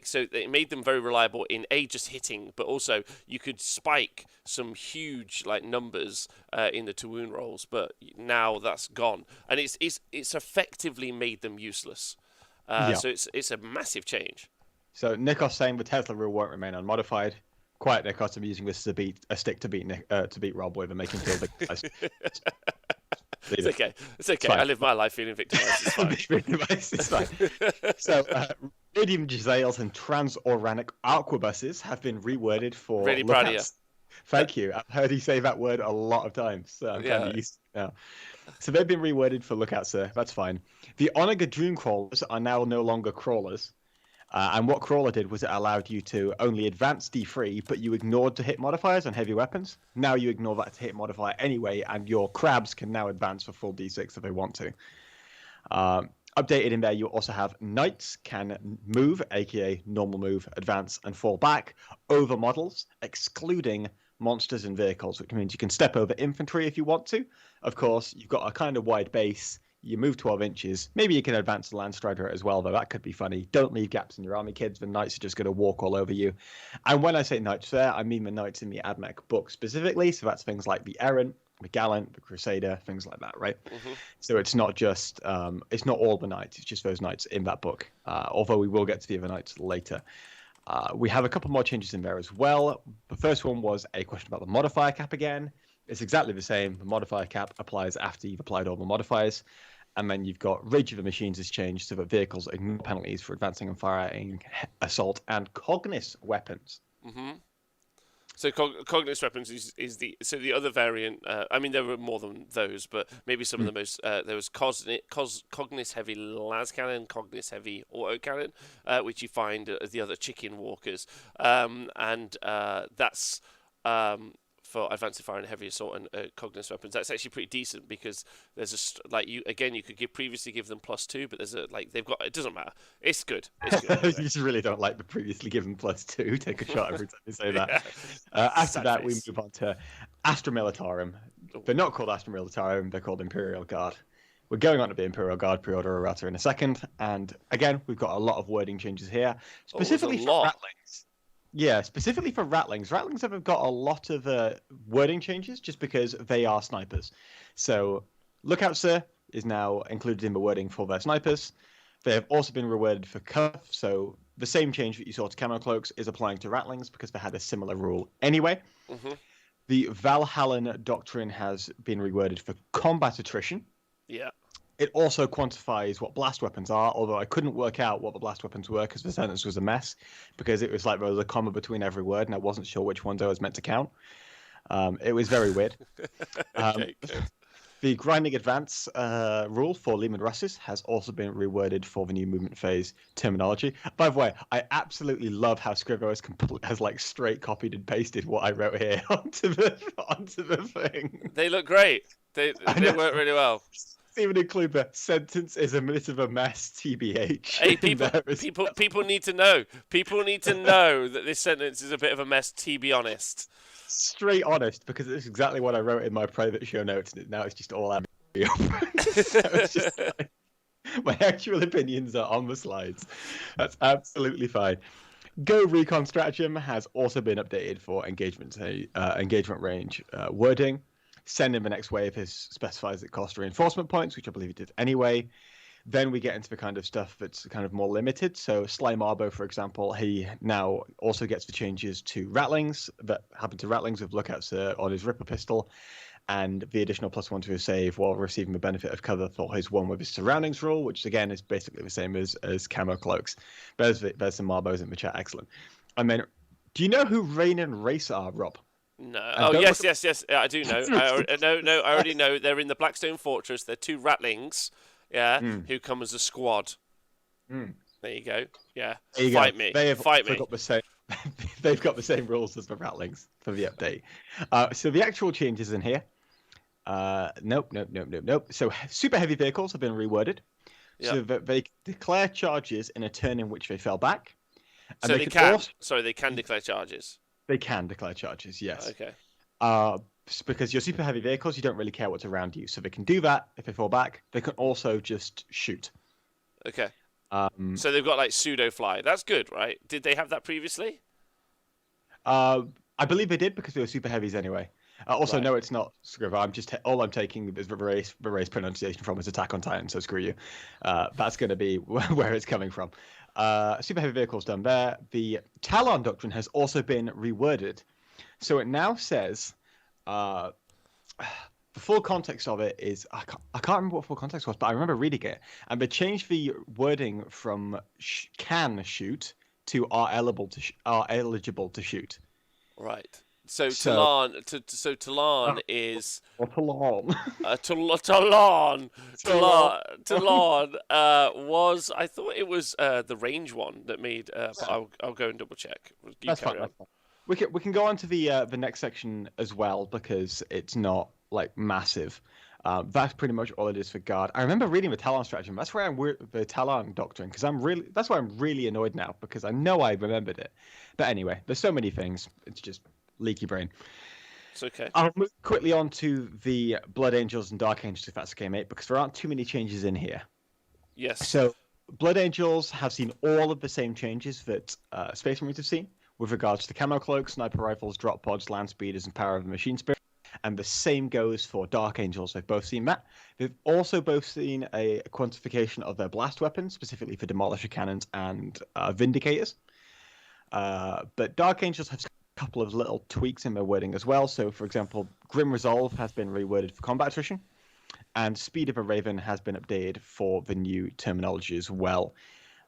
So it made them very reliable in just hitting, but also you could spike some huge numbers in the to-wound rolls, but now that's gone, and it's effectively made them useless. So it's a massive change. So Nikos saying the Tesla rule won't remain unmodified. Quiet Nikos, I'm using this as a stick to beat Rob with and make him feel victimized. It's okay. It's okay. I live my life feeling victimized. It's fine. So, Radium Giselles and Transoranic Aquabuses have been reworded for. Really proud of you. Thank you. I've heard you say that word a lot of times, so I'm kind of used to it now. So they've been reworded for Lookout Sir. That's fine. The Onaga Dream Crawlers are now no longer crawlers. And what Crawler did was it allowed you to only advance D3, but you ignored the hit modifiers on heavy weapons. Now you ignore that hit modifier anyway, and your crabs can now advance for full D6 if they want to. Updated in there, you also have Knights can move, aka normal move, advance, and fall back over models, excluding monsters and vehicles, which means you can step over infantry if you want to. Of course, you've got a kind of wide base. You move 12 inches. Maybe you can advance the Landstrider as well, though. That could be funny. Don't leave gaps in your army, kids. The Knights are just going to walk all over you. And when I say Knights there, I mean the Knights in the AdMech book specifically. So that's things like the Errant, the Gallant, the Crusader, things like that, right? So it's not just, it's not all the Knights. It's just those Knights in that book. Although we will get to the other Knights later. We have a couple more changes in there as well. The first one was a question about the modifier cap again. It's exactly the same. The modifier cap applies after you've applied all the modifiers. And then you've got Rage of the Machines has changed so that vehicles ignore penalties for advancing and firing, assault, and Cognis weapons. So Cognis weapons is the other variant. I mean, there were more than those, but maybe some of the most. There was Cognis heavy las cannon, Cognis heavy auto cannon, which you find as the other chicken walkers, and that's. For advanced fire and heavy assault and Cognis weapons, that's actually pretty decent because there's you could previously give them +2, but there's they've got, it doesn't matter. It's good. You just really don't like the previously given +2. Take a shot every time you say that. After that, we move on to Astra Militarum. They're not called Astra Militarum, they're called Imperial Guard. We're going on to the Imperial Guard pre-order errata in a second, and again, we've got a lot of wording changes here, specifically for Ratlings. Yeah, specifically for Ratlings. Ratlings have got a lot of wording changes just because they are snipers. So, Lookout Sir is now included in the wording for their snipers. They have also been reworded for Cuff, so the same change that you saw to Camo Cloaks is applying to Ratlings because they had a similar rule anyway. Mm-hmm. The Valhallan Doctrine has been reworded for combat attrition. Yeah. It also quantifies what blast weapons are, although I couldn't work out what the blast weapons were because the sentence was a mess, because it was like there was a comma between every word and I wasn't sure which ones I was meant to count. It was very weird. Okay, good. The Grinding Advance rule for Lehman Russes has also been reworded for the new movement phase terminology. By the way, I absolutely love how Scrivo has like straight copied and pasted what I wrote here onto the thing. They look great. They work really well. Even include the sentence is a bit of a mess, TBH. Hey, people need to know. People need to know that this sentence is a bit of a mess, to be honest. Straight honest, because it's exactly what I wrote in my private show notes, and now it's just all out. So it's just like, my actual opinions are on the slides. That's absolutely fine. Go Recon Stratagem has also been updated for engagement range wording. Send in the next wave specifies that cost reinforcement points, which I believe it did anyway. Then we get into the kind of stuff that's kind of more limited. So Sly Marbo, for example, he now also gets the changes to Ratlings that happen to Ratlings with Lookouts on his Ripper pistol, and the additional +1 to his save while receiving the benefit of cover for his one with his surroundings rule, which again is basically the same as Camo Cloaks. There's some Marbos in the chat, excellent. And then, do you know who Rain and Race are, Rob? No. Oh, yes. Yeah, I do know. I already know. They're in the Blackstone Fortress. They're 2 Ratlings, who come as a squad. There you go. Yeah. Fight me. Fight me. They've got the same rules as the Ratlings for the update. So the actual changes in here. Nope. So super heavy vehicles have been reworded. Yep. So that they declare charges in a turn in which they fell back. And so they can declare charges. They can declare charges, yes. Okay. Because your super heavy vehicles, you don't really care what's around you, so they can do that if they fall back. They can also just shoot. Okay. So they've got like pseudo fly. That's good, right? Did they have that previously? I believe they did because they were super heavies anyway. Also, no, it's not Scrivo. All I'm taking is the race pronunciation from is Attack on Titan. So screw you. That's going to be where it's coming from. Super heavy vehicles done there. The Talon Doctrine has also been reworded, so it now says the full context of it is I can't remember what full context was, but I remember reading it, and they changed the wording from can shoot to are eligible to shoot. Right. So Talon is Talon. Talon was, I thought it was the range one that made. But I'll go and double check. That's fine. We can go on to the next section as well because it's not like massive. That's pretty much all it is for guard. I remember reading the Talon stratagem. That's where the Talon doctrine because that's why I'm really annoyed now because I know I remembered it. But anyway, there's so many things. It's just leaky brain. It's okay. I'll move quickly on to the Blood Angels and Dark Angels if that's okay, mate, because there aren't too many changes in here. Yes. So Blood Angels have seen all of the same changes that Space Marines have seen with regards to Camo Cloaks, Sniper Rifles, Drop Pods, Land Speeders, and Power of the Machine Spirit. And the same goes for Dark Angels. They've both seen that. They've also both seen a quantification of their blast weapons, specifically for Demolisher Cannons and Vindicators. But Dark Angels have couple of little tweaks in their wording as well. So, for example, Grim Resolve has been reworded for combat attrition, and Speed of a Raven has been updated for the new terminology as well.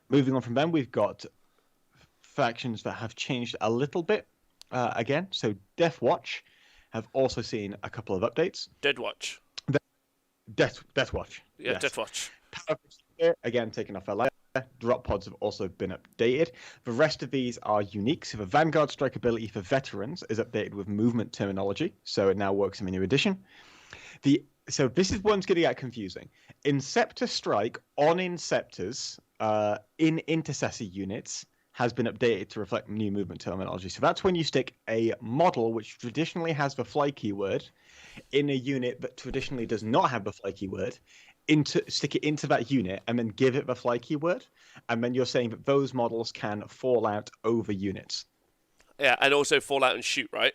Moving on from them, we've got factions that have changed a little bit again. So, DEATHWATCH have also seen a couple of updates. DEATHWATCH. DEATHWATCH. Yeah, yes. DEATHWATCH. Again, taken off their life. Drop pods have also been updated. The rest of these are unique. So the Vanguard strike ability for veterans is updated with movement terminology. So it now works in the new edition. So this is one's going to get confusing. Inceptor strike on Inceptors in intercessor units has been updated to reflect new movement terminology. So that's when you stick a model which traditionally has the fly keyword in a unit that traditionally does not have the fly keyword, stick it into that unit and then give it the fly keyword, and then you're saying that those models can fall out over units. Yeah, and also fall out and shoot, right?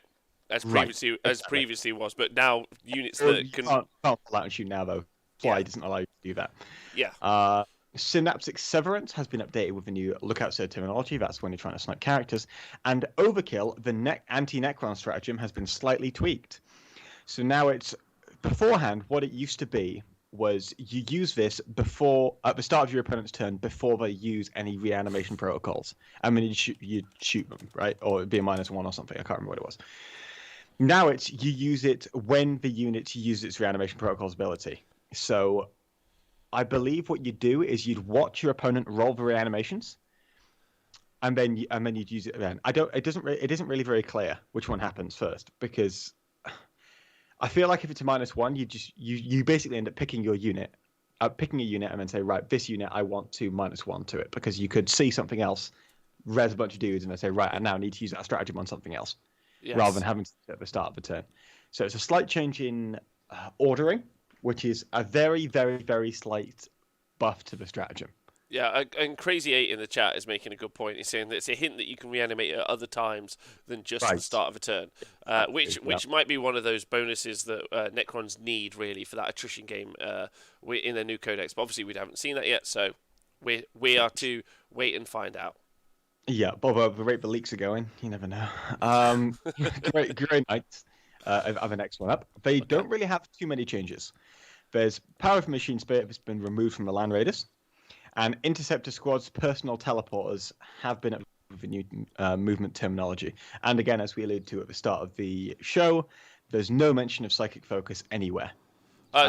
As previously was, but now units that can can't fall out and shoot now though. Fly doesn't allow you to do that. Yeah. Synaptic Severance has been updated with a new lookout set terminology. That's when you're trying to snipe characters. And Overkill, the anti-Necron stratagem, has been slightly tweaked. So now it's beforehand. What it used to be was you use this before at the start of your opponent's turn before they use any reanimation protocols. I mean, you'd shoot them, right? Or it'd be a -1 or something. I can't remember what it was. Now it's you use it when the unit uses its reanimation protocols ability. So I believe what you'd do is you'd watch your opponent roll the reanimations, and then you'd use it then. It isn't really very clear which one happens first, because I feel like if it's a -1, you basically end up picking your unit, picking a unit, and then say, right, this unit I want to -1 to it, because you could see something else, res a bunch of dudes, and then say, right, I now need to use that stratagem on something else, rather than having to at the start of the turn. So it's a slight change in ordering, which is a very, very, very slight buff to the stratagem. Yeah, and Crazy 8 in the chat is making a good point. He's saying that it's a hint that you can reanimate at other times than just the start of a turn, which might be one of those bonuses that Necrons need, really, for that attrition game in their new codex. But obviously we haven't seen that yet, so we are to wait and find out. Yeah, but the rate the leaks are going, you never know. Great Knights are the next one up. They don't really have too many changes. There's Power of Machine Spirit that's been removed from the Land Raiders, and Interceptor Squad's personal teleporters have been updated with the new movement terminology. And again, as we alluded to at the start of the show, there's no mention of Psychic Focus anywhere.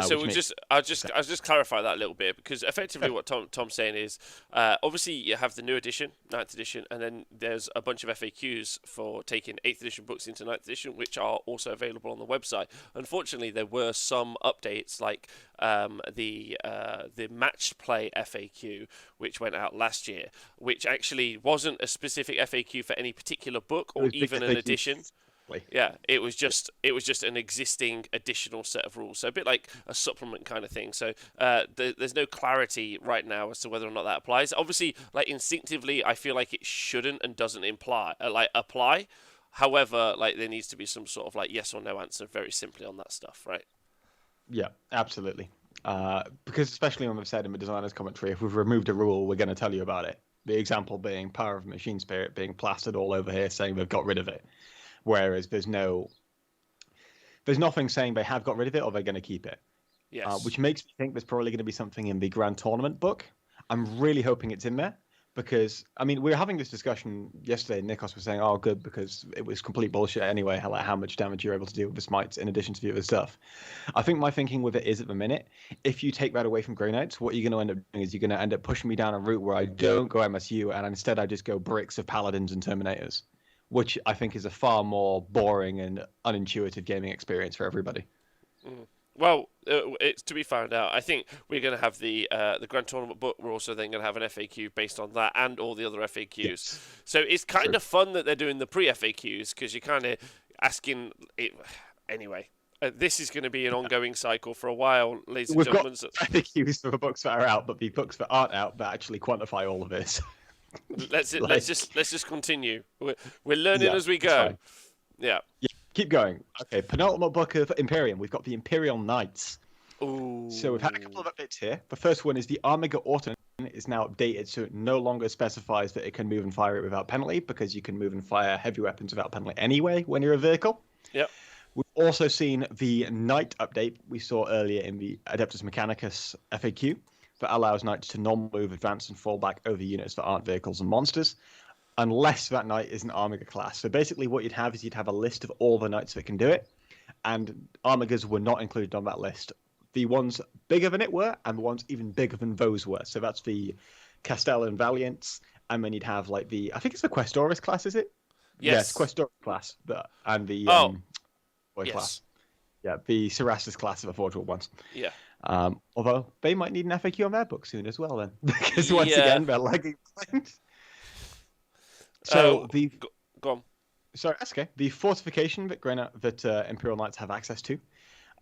So I'll just clarify that a little bit, because effectively what Tom's saying is obviously you have the new edition, 9th edition, and then there's a bunch of FAQs for taking 8th edition books into 9th edition, which are also available on the website. Unfortunately, there were some updates like the match play FAQ, which went out last year, which actually wasn't a specific FAQ for any particular book or even an edition. Yeah, it was just an existing additional set of rules, so a bit like a supplement kind of thing. So there's no clarity right now as to whether or not that applies. Obviously, like instinctively, I feel like it shouldn't and doesn't apply. However, like there needs to be some sort of like yes or no answer, very simply on that stuff, right? Yeah, absolutely. Because especially when we've said in the designer's commentary, if we've removed a rule, we're going to tell you about it. The example being Power of Machine Spirit being plastered all over here, saying they've got rid of it. Whereas there's nothing saying they have got rid of it or they're going to keep it. Yes. Which makes me think there's probably going to be something in the Grand Tournament book. I'm really hoping it's in there, because, I mean, we were having this discussion yesterday. Nikos was saying, oh, good, because it was complete bullshit anyway, how much damage you're able to do with the smites in addition to the other stuff. I think my thinking with it is, at the minute, if you take that away from Grey Knights, what you're going to end up doing is you're going to end up pushing me down a route where I don't go MSU, and instead I just go bricks of Paladins and Terminators, which I think is a far more boring and unintuitive gaming experience for everybody. Well, it's to be found out. I think we're going to have the Grand Tournament book. We're also then going to have an FAQ based on that and all the other FAQs. Yes. So it's kind of fun that they're doing the pre-FAQs, because you're kind of asking it. Anyway, this is going to be an ongoing cycle for a while, ladies and gentlemen. We've got FAQs for the books that are out, but the books that aren't out that actually quantify all of this. Let's just continue. We're learning as we go. Yeah. Keep going. Okay, penultimate book of Imperium. We've got the Imperial Knights. Ooh. So we've had a couple of updates here. The first one is the Omega Auto is now updated, so it no longer specifies that it can move and fire it without penalty, because you can move and fire heavy weapons without penalty anyway when you're a vehicle. Yep. We've also seen the Knight update we saw earlier in the Adeptus Mechanicus FAQ that allows Knights to normal move, advance, and fall back over units that aren't vehicles and monsters, unless that Knight is an Omega class. So basically what you'd have is you'd have a list of all the Knights that can do it, and Omegas were not included on that list. The ones bigger than it were, and the ones even bigger than those were. So that's the Castellan Valiants, and then you'd have like the, I think it's the Questoris class, is it? Yes, Questoris class, and the class. Yeah, the Cerastus class of the Forge World ones. Yeah. Although they might need an FAQ on their book soon as well, then, because once again they're lagging behind. So the Go on. sorry, that's okay. The fortification that Imperial Knights have access to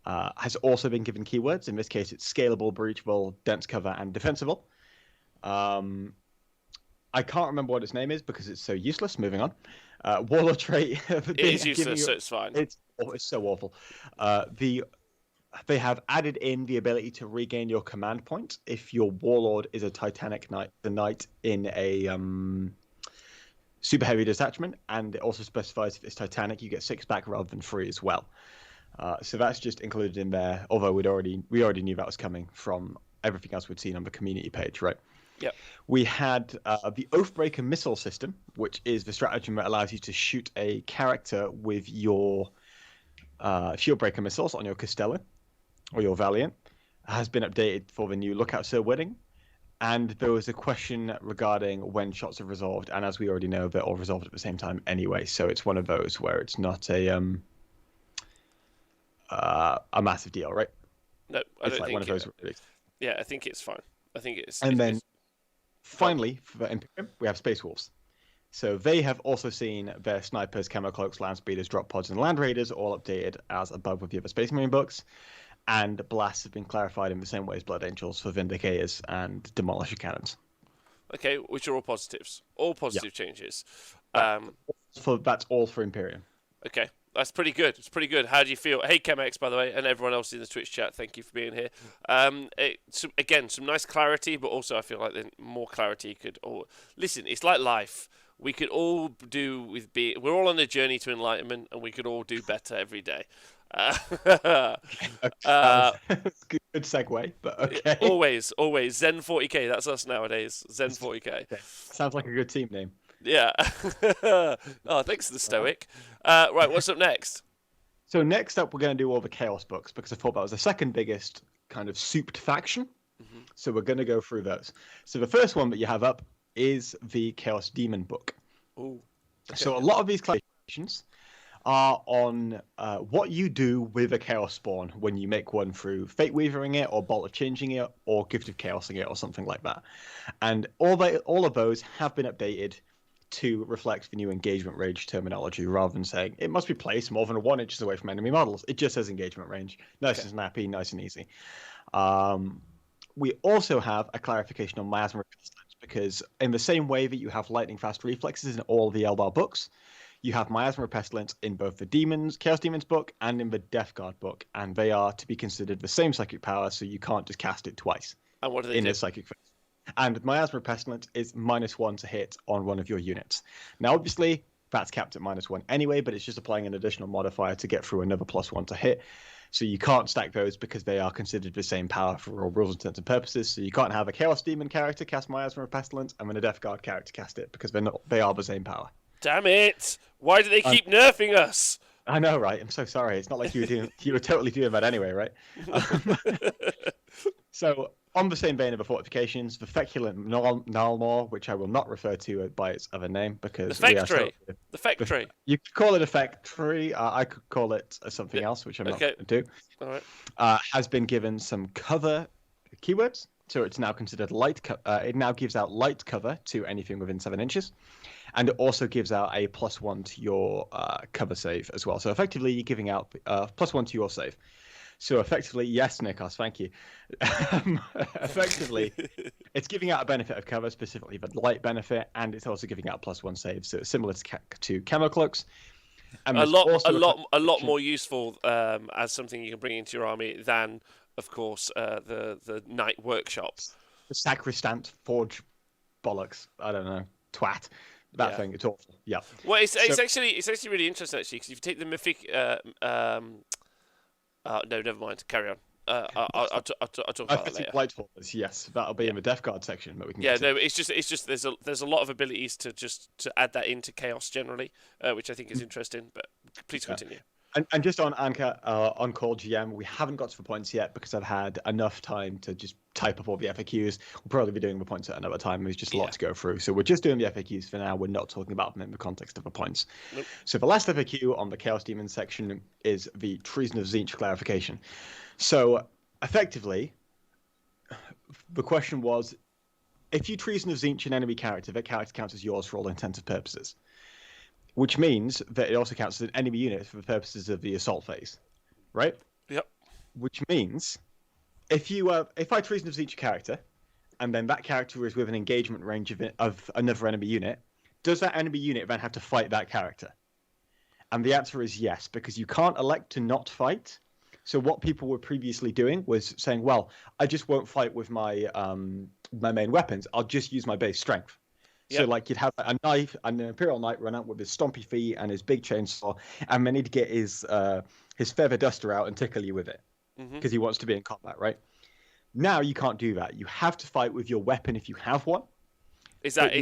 has also been given keywords. In this case, it's scalable, breachable, dense cover, and defensible. I can't remember what its name is because it's so useless. Moving on. Warlord trait. It is useless, so it's fine. It's so awful. They have added in the ability to regain your command point if your Warlord is a Titanic Knight, the knight in a super heavy detachment, and it also specifies if it's Titanic, you get 6 back rather than 3 as well. So that's just included in there. Although we already knew that was coming from everything else we'd seen on the community page, right? Yep. We had the Oathbreaker missile system, which is the stratagem that allows you to shoot a character with your Shieldbreaker missiles on your Castellan or your Valiant. Has been updated for the new Lookout Sir Wedding. And there was a question regarding when shots are resolved, and as we already know, they're all resolved at the same time anyway. So it's one of those where it's not a massive deal, right? No, I it's don't like think one of those. Yeah, I think it's fine. I think it's. And then, it's... finally, for the Imperium, we have Space Wolves. So they have also seen their snipers, camo cloaks, land speeders, drop pods, and land raiders all updated as above with the other Space Marine books. And blasts have been clarified in the same way as Blood Angels for Vindicators and Demolisher Cannons. Okay, which are all positives. All positive changes. That's all for Imperium. Okay, that's pretty good. It's pretty good. How do you feel? Hey, Chemex, by the way, and everyone else in the Twitch chat, thank you for being here. Again, some nice clarity, but also I feel like more clarity could... Listen, it's like life. We could all do with we're all on a journey to enlightenment, and we could all do better every day. Good segue, but okay. Always Zen 40k. That's us nowadays. Zen 40k. Okay. Sounds like a good team name. Yeah. Oh, thanks to the Stoic. Right, what's up next? So next up, we're going to do all the Chaos books because I thought that was the second biggest kind of souped faction. Mm-hmm. So we're going to go through those. So the first one that you have up is the Chaos Demon book. Ooh. Okay. So a lot of these classifications are on what you do with a Chaos Spawn when you make one through Fate Weavering it, or Bolt of Changing it, or Gift of Chaosing it, or something like that. And all of those have been updated to reflect the new engagement range terminology, rather than saying it must be placed more than 1 inches away from enemy models. It just says engagement range. Nice and snappy, nice and easy. We also have a clarification on miasma resistance, because in the same way that you have lightning fast reflexes in all the Eldar books, you have miasma pestilence in both the Chaos Demons book and in the Death Guard book, and they are to be considered the same psychic power, so you can't just cast it twice. And what do they in do? A psychic phase. And miasma pestilence is -1 to hit on one of your units. Now, obviously, that's capped at -1 anyway, but it's just applying an additional modifier to get through another +1 to hit. So you can't stack those because they are considered the same power for all rules, intents, and purposes. So you can't have a Chaos Demon character cast Miasma Pestilence and then a Death Guard character cast it, because they are the same power. Damn it! Why do they keep nerfing us? I know, right? I'm so sorry. It's not like you were totally doing that anyway, right? So on the same vein of the fortifications, the Feculent Nalmor, which I will not refer to by its other name because the factory. You could call it a factory. I could call it something else, which I'm not going to do. All right. Has been given some cover keywords, so it's now considered light. It now gives out light cover to anything within 7 inches, and it also gives out a +1 to your cover save as well. So effectively, you're giving out +1 to your save. So effectively, yes, Nikos, thank you. Effectively, it's giving out a benefit of cover, specifically the light benefit, and it's also giving out +1 save. So it's similar to camo cloaks. And a lot more useful as something you can bring into your army than, of course, the night workshops. The sacrosanct forge bollocks. I don't know, twat. That thing. It's awful. Yeah. Well, it's actually really interesting actually, because if you take the mythic. No, never mind. Carry on. I'll talk about that later. Lightfallers, yes, that'll be in the Death Guard section, but we can. Yeah, no, it's just there's a lot of abilities to add that into chaos generally, which I think is interesting. But please continue. And just on on-call GM, we haven't got to the points yet because I've had enough time to just type up all the FAQs. We'll probably be doing the points at another time. There's just a lot to go through. So we're just doing the FAQs for now. We're not talking about them in the context of the points. Nope. So the last FAQ on the Chaos Demon section is the Treason of Tzeentch clarification. So effectively, the question was, if you treason of Zinch an enemy character, that character counts as yours for all intents and purposes. Which means that it also counts as an enemy unit for the purposes of the assault phase, right? Yep. Which means if I treason of Zinch a character, and then that character is within engagement range of another enemy unit, does that enemy unit then have to fight that character? And the answer is yes, because you can't elect to not fight. So what people were previously doing was saying, well, I just won't fight with my my main weapons. I'll just use my base strength. Yep. So like you'd have a knife, an Imperial Knight run out with his stompy feet and his big chainsaw, and then he'd get his feather duster out and tickle you with it because he wants to be in combat, right? Now you can't do that. You have to fight with your weapon if you have one. Is that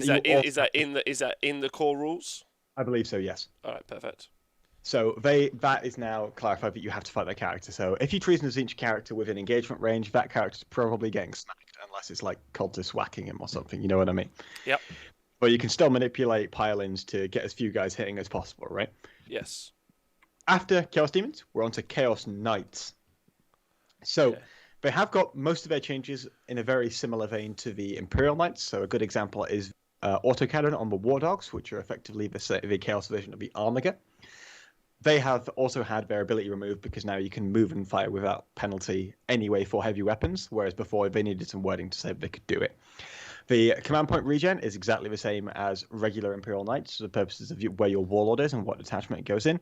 in the core rules? I believe so. Yes. All right. Perfect. So that is now clarified that you have to fight that character. So if you treason a Zinch character within engagement range, that character's probably getting smacked unless it's like cultists whacking him or something. You know what I mean? Yep. But you can still manipulate pile-ins to get as few guys hitting as possible, right? Yes. After Chaos Demons, we're on to Chaos Knights. So they have got most of their changes in a very similar vein to the Imperial Knights. So a good example is autocannon on the War Dogs, which are effectively the Chaos version of the Armiger. They have also had their ability removed because now you can move and fire without penalty anyway for heavy weapons, whereas before they needed some wording to say that they could do it. The command point regen is exactly the same as regular Imperial Knights for the purposes of where your Warlord is and what detachment it goes in.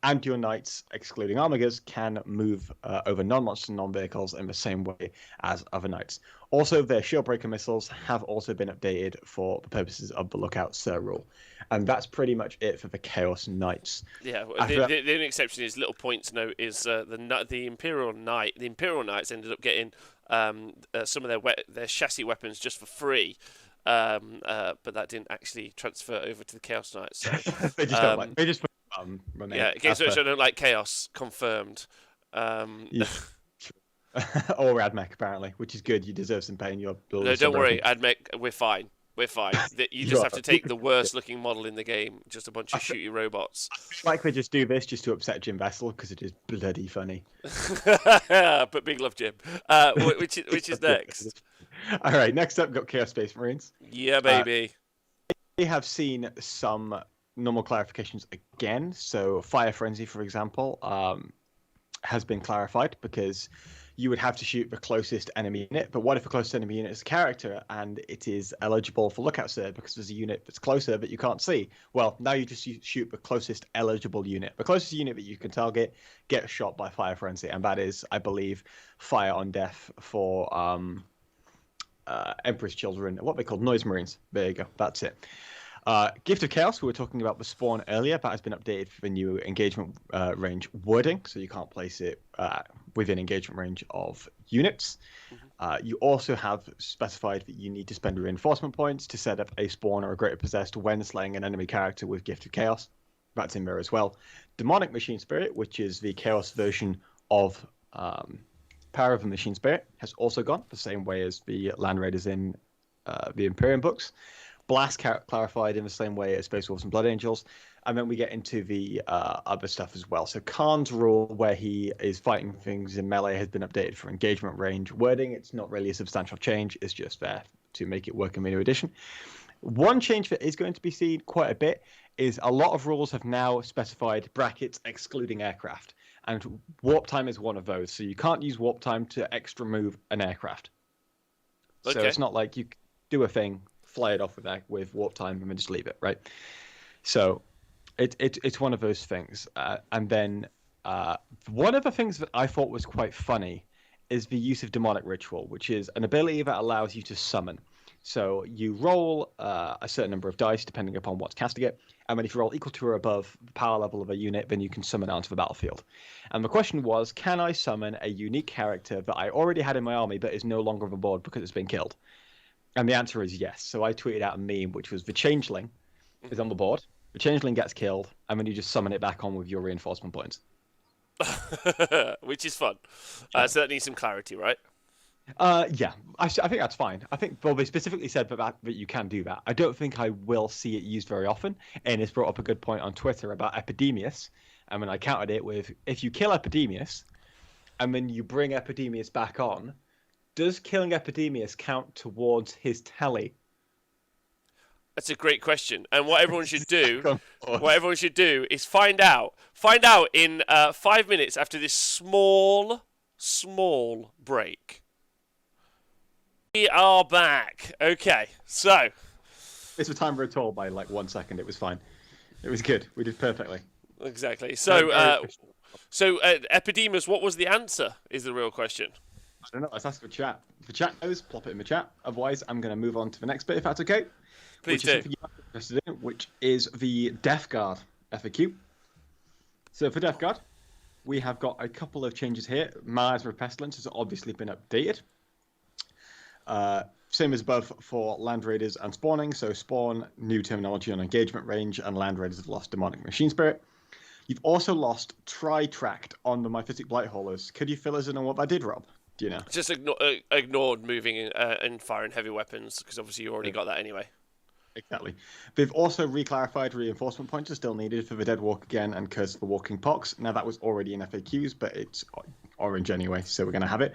And your Knights, excluding Armigers, can move over non-monster non-vehicles in the same way as other Knights. Also, their Shieldbreaker missiles have also been updated for the purposes of the Lookout Sir rule. And that's pretty much it for the Chaos Knights. Yeah, the only exception is, little point to note, is the Imperial Knight. The Imperial Knights ended up getting some of their chassis weapons just for free, but that didn't actually transfer over to the Chaos Knights. So, they just don't like. They just put yeah, Games Workshop don't like chaos. Confirmed. Yeah. Or Admech apparently, which is good. You deserve some pain. Your no, don't worry, Admech. We're fine. We're fine. You just have to take the worst looking model in the game, just a bunch of shooty robots. Like they just do this just to upset Jim Vessel because it is bloody funny. But big love, Jim. Which is next? All right, next up, got Chaos Space Marines. Yeah, baby. We have seen some normal clarifications again. So Fire Frenzy, for example, has been clarified because you would have to shoot the closest enemy unit. But what if the closest enemy unit is a character and it is eligible for Lookout Sir because there's a unit that's closer that you can't see? Well, now you just shoot the closest eligible unit. The closest unit that you can target gets shot by Fire Frenzy, and that is, I believe, Fire on Death for Emperor's Children, what they call Noise Marines. There you go, that's it. Gift of Chaos, we were talking about the spawn earlier. That has been updated for the new engagement range wording, so you can't place it within engagement range of units. You also have specified that you need to spend reinforcement points to set up a spawn or a greater possessed when slaying an enemy character with Gift of Chaos. That's in there as well. Demonic Machine Spirit, which is the Chaos version of Power of the Machine Spirit, has also gone the same way as the Land Raiders in the Imperium books. Blast clarified in the same way as Space Wolves and Blood Angels. And then we get into the other stuff as well. So Khan's rule, where he is fighting things in melee, has been updated for engagement range wording. It's not really a substantial change. It's just there to make it work in the new edition. One change that is going to be seen quite a bit is a lot of rules have now specified brackets excluding aircraft. And warp time is one of those. So you can't use warp time to extra move an aircraft. Okay. So it's not like you do a thing, fly it off with warp time, and then just leave it, right? So it's one of those things. And then one of the things that I thought was quite funny is the use of Demonic Ritual, which is an ability that allows you to summon. So you roll a certain number of dice, depending upon what's casting it, and then if you roll equal to or above the power level of a unit, then you can summon it onto the battlefield. And the question was, can I summon a unique character that I already had in my army but is no longer on the board because it's been killed? And the answer is yes. So I tweeted out a meme, which was the Changeling is on the board. The Changeling gets killed, and then you just summon it back on with your reinforcement points. Which is fun. So that needs some clarity, right? Yeah, I think that's fine. I think they specifically said that you can do that. I don't think I will see it used very often. And it's brought up a good point on Twitter about Epidemius. And when I countered it with, if you kill Epidemius, and then you bring Epidemius back on, does killing Epidemius count towards his tally? That's a great question. And what everyone should do, is find out. Find out in 5 minutes after this small break. We are back. Okay, so. It's a timer at all by like 1 second. It was fine. It was good. We did perfectly. Exactly. So, Epidemus, what was the answer? Is the real question. I don't know. Let's ask for chat. If the chat knows, plop it in the chat. Otherwise, I'm going to move on to the next bit if that's okay. Please which do. Is you're interested in, which is the Death Guard FAQ. So for Death Guard, we have got a couple of changes here. Miasma of Pestilence has obviously been updated. Same as above for Land Raiders and Spawning. So Spawn, new terminology on engagement range, and Land Raiders have lost Demonic Machine Spirit. You've also lost Tri-Tract on the Mythic Blight Haulers. Could you fill us in on what that did, Rob? Do you know? Just ignored moving and firing heavy weapons, because obviously you already got that anyway. Exactly. They've also reclarified reinforcement points are still needed for the Dead Walk again and Curse of the Walking Pox. Now that was already in FAQs, but it's orange anyway, so we're going to have it.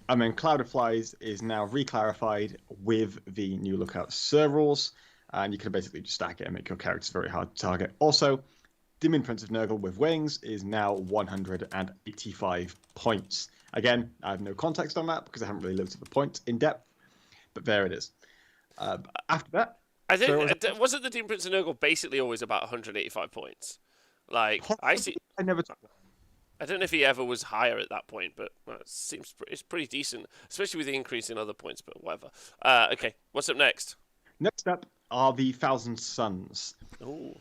And then Cloud of Flies is now reclarified with the new Lookout Sir rules, and you can basically just stack it and make your characters very hard to target. Also, Demon Prince of Nurgle with Wings is now 185 points. Again, I have no context on that because I haven't really looked at the points in depth, but there it is. After that, I think wasn't the Demon Prince of Nurgle basically always about 185 points? Like I see. I never. I don't know if he ever was higher at that point, but it's pretty decent, especially with the increase in other points. But whatever. Okay, what's up next? Next up are the Thousand Suns. Ooh.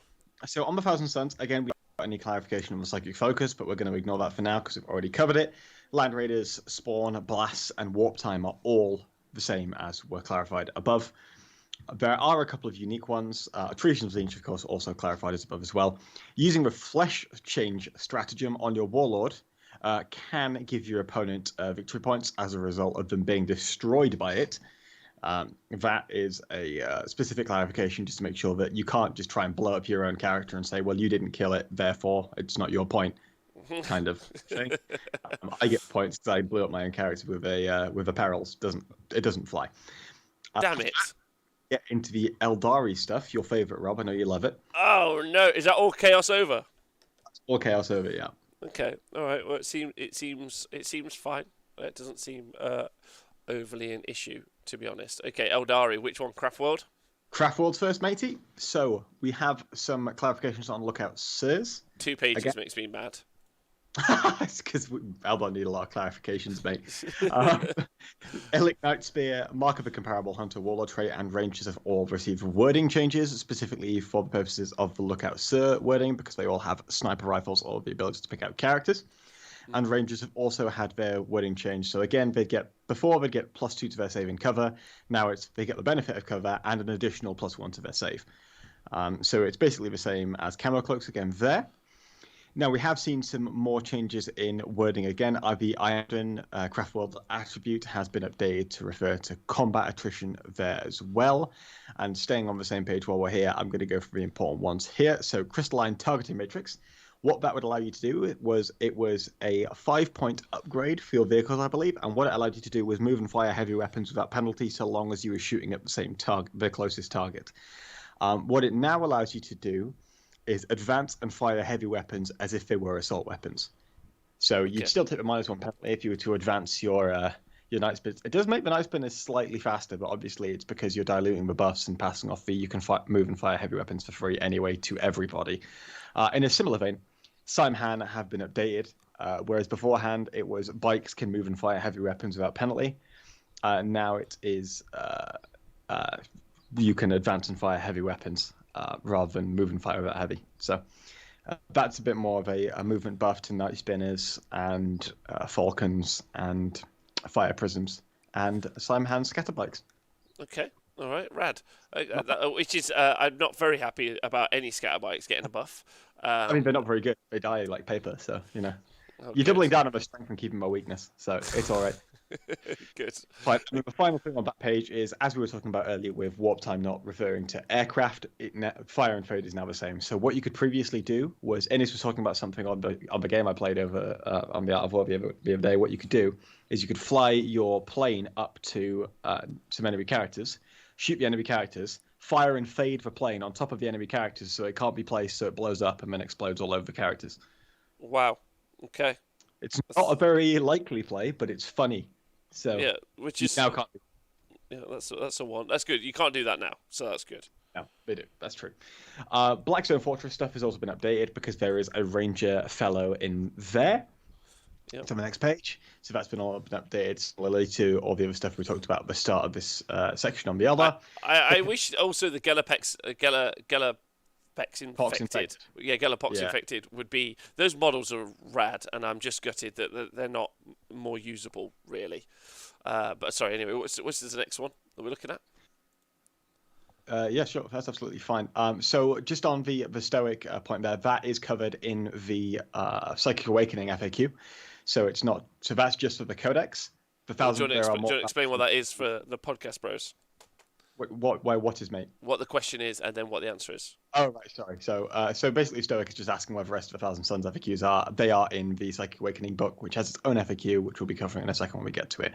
So on the Thousand Suns, again, we don't got any clarification on the Psychic Focus, but we're going to ignore that for now because we've already covered it. Land Raiders, Spawn, Blast, and Warp Time are all the same as were clarified above. There are a couple of unique ones. Attrition of Leech, of course, also clarified as above as well. Using the Flesh Change stratagem on your Warlord can give your opponent victory points as a result of them being destroyed by it. That is a specific clarification just to make sure that you can't just try and blow up your own character and say, well, you didn't kill it, therefore it's not your point, kind of thing. I get points because I blew up my own character with a perils. It doesn't fly. Damn it. Get into the Eldari stuff, your favorite, Rob. I know you love it. Oh no, is that all Chaos Over? All Chaos Over, yeah. Okay, all right. Well, it seems fine. It doesn't seem overly an issue, to be honest. Okay, Eldari, which one? Craftworld? Craftworld's first, matey. So we have some clarifications on Lookout Sirs. 2 pages makes me mad. It's because Eldar need a lot of clarifications, mate. Elic Night Spear, Mark of a Comparable Hunter, Warlord trait, and Rangers have all received wording changes, specifically for the purposes of the Lookout Sir wording, because they all have sniper rifles or the ability to pick out characters. And Rangers have also had their wording changed. So again, they'd get +2 to their save and cover. Now they get the benefit of cover and an additional +1 to their save. So it's basically the same as Camo Cloaks again there. Now, we have seen some more changes in wording again. The Iron Craftworld attribute has been updated to refer to combat attrition there as well. And staying on the same page while we're here, I'm going to go for the important ones here. So Crystalline Targeting Matrix. What that would allow you to do was it was a 5-point upgrade for your vehicles, I believe. And what it allowed you to do was move and fire heavy weapons without penalty so long as you were shooting at the same target, the closest target. What it now allows you to do is advance and fire heavy weapons as if they were assault weapons. So you'd still take the -1 penalty if you were to advance your Night Spinners. It does make the Night Spinners slightly faster, but obviously it's because you're diluting the buffs and passing off you can move and fire heavy weapons for free anyway to everybody. In a similar vein, Simhan have been updated, whereas beforehand it was bikes can move and fire heavy weapons without penalty. Now it is you can advance and fire heavy weapons rather than move and fire without heavy. So that's a bit more of a movement buff to Night Spinners and Falcons and Fire Prisms and Simhan scatter bikes. Okay, all right, rad. Which is I'm not very happy about any scatter bikes getting a buff. I mean, they're not very good. They die like paper, so you know. Okay. You're doubling down on my strength and keeping my weakness, so it's all right. Good. Fine. And the final thing on that page is, as we were talking about earlier, with warp time not referring to aircraft, fire and fade is now the same. So what you could previously do was, Ennis was talking about something on the game I played over on the Art of War the other day. What you could do is you could fly your plane up to some enemy characters, shoot the enemy characters, fire and fade the plane on top of the enemy characters so it can't be placed, so it blows up and then explodes all over the characters. Wow. Okay. It's not a very likely play, but it's funny. So yeah, which is now can't. Yeah, that's a one. That's good. You can't do that now, so that's good. No, they do. That's true. Blackstone Fortress stuff has also been updated because there is a Ranger fellow in there. Yep. To the next page. So that's been all updated similarly to all the other stuff we talked about at the start of this section on the Eldar. I wish also the Galapex infected. Yeah, Galapox infected would be. Those models are rad, and I'm just gutted that they're not more usable, really. But sorry, anyway, what's the next one that we're looking at? Yeah, sure, that's absolutely fine. So just on the Stoic point there, that is covered in the Psychic Awakening FAQ. So it's not. So that's just for the Codex. The thousand. Do you want to explain what that is for the podcast bros? What is, mate? What the question is, and then what the answer is. Oh, right, sorry. So basically, Stoic is just asking where the rest of the Thousand Suns FAQs are. They are in the Psychic Awakening book, which has its own FAQ, which we'll be covering in a second when we get to it.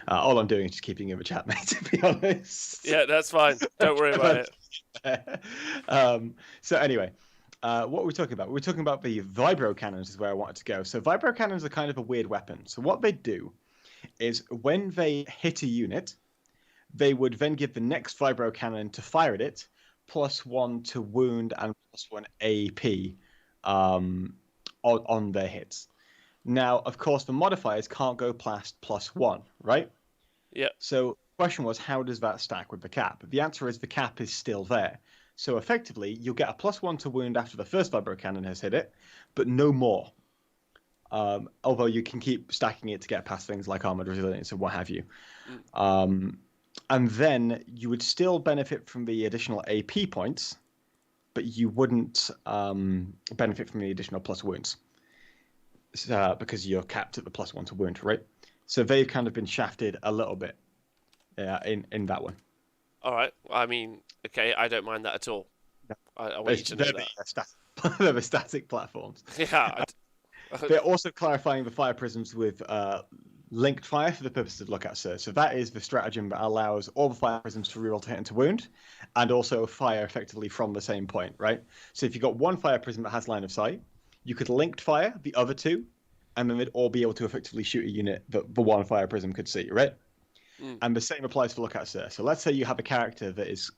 All I'm doing is just keeping you in the chat, mate, to be honest. Yeah, that's fine. Don't worry about it. So anyway, what were we talking about? We were talking about the Vibro Cannons is where I wanted to go. So Vibro Cannons are kind of a weird weapon. So what they do is when they hit a unit, they would then give the next Vibro Cannon to fire at it, +1 to wound and +1 AP on their hits. Now, of course, the modifiers can't go past +1, right? Yeah. So the question was, how does that stack with the cap? The answer is the cap is still there. So effectively, you'll get a +1 to wound after the first Vibro Cannon has hit it, but no more. Although you can keep stacking it to get past things like Armored Resilience and what have you. And then you would still benefit from the additional AP points, but you wouldn't benefit from the additional plus wounds because you're capped at the +1 to wound, right? So they've kind of been shafted a little bit in that one. All right. I mean, okay, I don't mind that at all. No. I want you to know that. They're the static platforms. Yeah. They're also clarifying the fire prisms with linked fire for the purpose of lookout search. So that is the stratagem that allows all the fire prisms to reroll to hit into wound, and also fire effectively from the same point, right? So if you've got one fire prism that has line of sight, you could linked fire the other two, and then they'd all be able to effectively shoot a unit that the one fire prism could see, right? And the same applies for lookout search. So let's say you have a character that is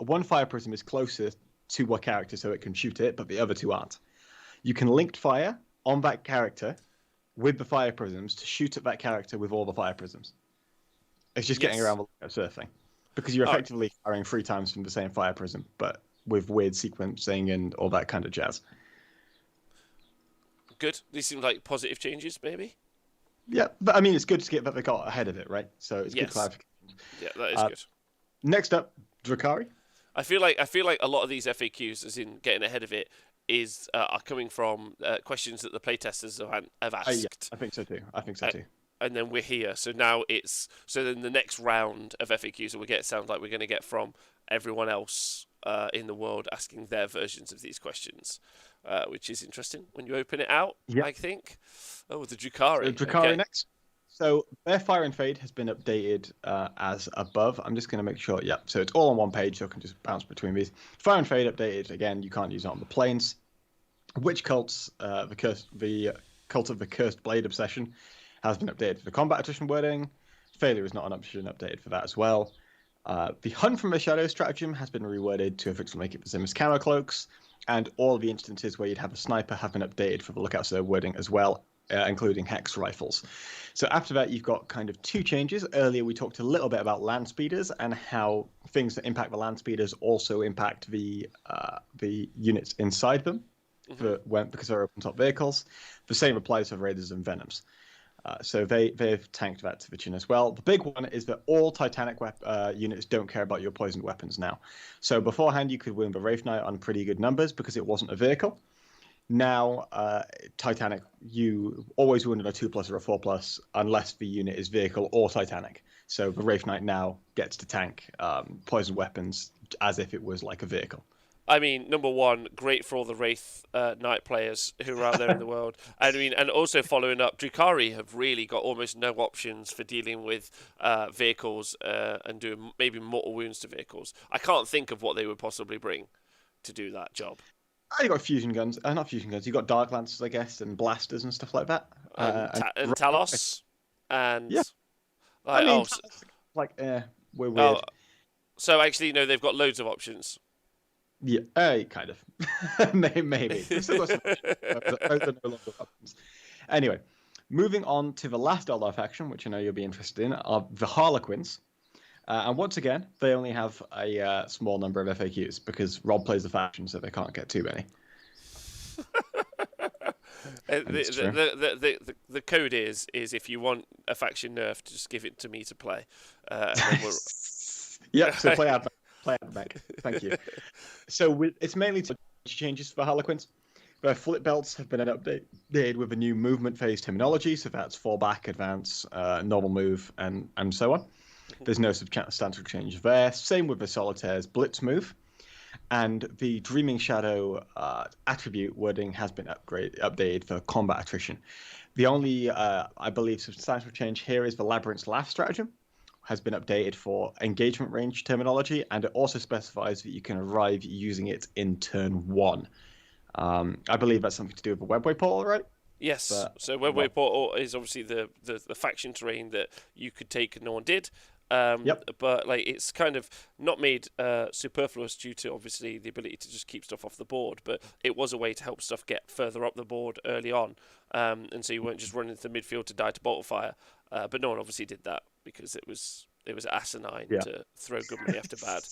one fire prism is closer to a character so it can shoot it, but the other two aren't. You can linked fire on that character with the fire prisms to shoot at that character with all the fire prisms. It's just getting around the lookout surfing. Because you're effectively firing 3 times from the same fire prism, but with weird sequencing and all that kind of jazz. Good. These seem like positive changes, maybe? Yeah, but I mean, it's good to get that they got ahead of it, right? So it's good clarification. Yeah, that is good. Next up, Drukhari. I feel like a lot of these FAQs, as in getting ahead of it, are coming from questions that the playtesters have asked. Yeah, I think so too. And then we're here, so now then the next round of FAQs that we get sounds like we're going to get from everyone else in the world asking their versions of these questions, which is interesting when you open it out. I think. Oh, the Drukhari. Drukhari next. So their fire and fade has been updated as above. I'm just going to make sure. Yeah, so it's all on one page, so I can just bounce between these. Fire and fade updated again. You can't use it on the planes. Witch cults, the cult of the cursed blade obsession, has been updated for the combat attrition wording. Failure is not an option, updated for that as well. The hunt from the shadow stratagem has been reworded to effectively make it the same as camo cloaks, and all the instances where you'd have a sniper have been updated for the lookout serve wording as well, including hex rifles. So after that, you've got kind of 2 changes. Earlier, we talked a little bit about land speeders and how things that impact the land speeders also impact the units inside them because they're open top vehicles. The same applies for raiders and venoms. So they've tanked that to the chin as well. The big one is that all Titanic units don't care about your poisoned weapons now. So beforehand, you could win the Wraith Knight on pretty good numbers because it wasn't a vehicle. Now, Titanic, you always win on a 2+ or a 4+, unless the unit is vehicle or Titanic. So the Wraith Knight now gets to tank poison weapons as if it was like a vehicle. I mean, number one, great for all the Wraith Knight players who are out there in the world. I mean, and also following up, Drukhari have really got almost no options for dealing with vehicles and doing maybe mortal wounds to vehicles. I can't think of what they would possibly bring to do that job. You got fusion guns, not fusion guns. You got dark lancers, I guess, and blasters and stuff like that. And Talos, and yeah, like, I mean, we're weird. So actually, no, they've got loads of options. Yeah, kind of. Maybe. We've still got some those are no longer options. Anyway, moving on to the last Eldar faction, which I know you'll be interested in, are the Harlequins. And once again, they only have a small number of FAQs because Rob plays the faction, so they can't get too many. The code is if you want a faction nerf, just give it to me to play. And then yeah, so play out back. Thank you. So it's mainly changes for Harlequins. Their flip belts have been updated with a new movement phase terminology, so that's fall back, advance, normal move, and so on. There's no substantial change there. Same with the Solitaire's blitz move. And the Dreaming Shadow attribute wording has been updated for combat attrition. The only, I believe, substantial change here is the Labyrinth's Laugh stratagem has been updated for engagement range terminology, and it also specifies that you can arrive using it in turn 1. I believe that's something to do with the Webway portal, right? Yes. So Webway portal is obviously the faction terrain that you could take and no one did. But like it's kind of not made superfluous due to obviously the ability to just keep stuff off the board, but it was a way to help stuff get further up the board early on, and so you weren't just running to the midfield to die to bolt fire. But no one obviously did that because it was asinine to throw good money after bad.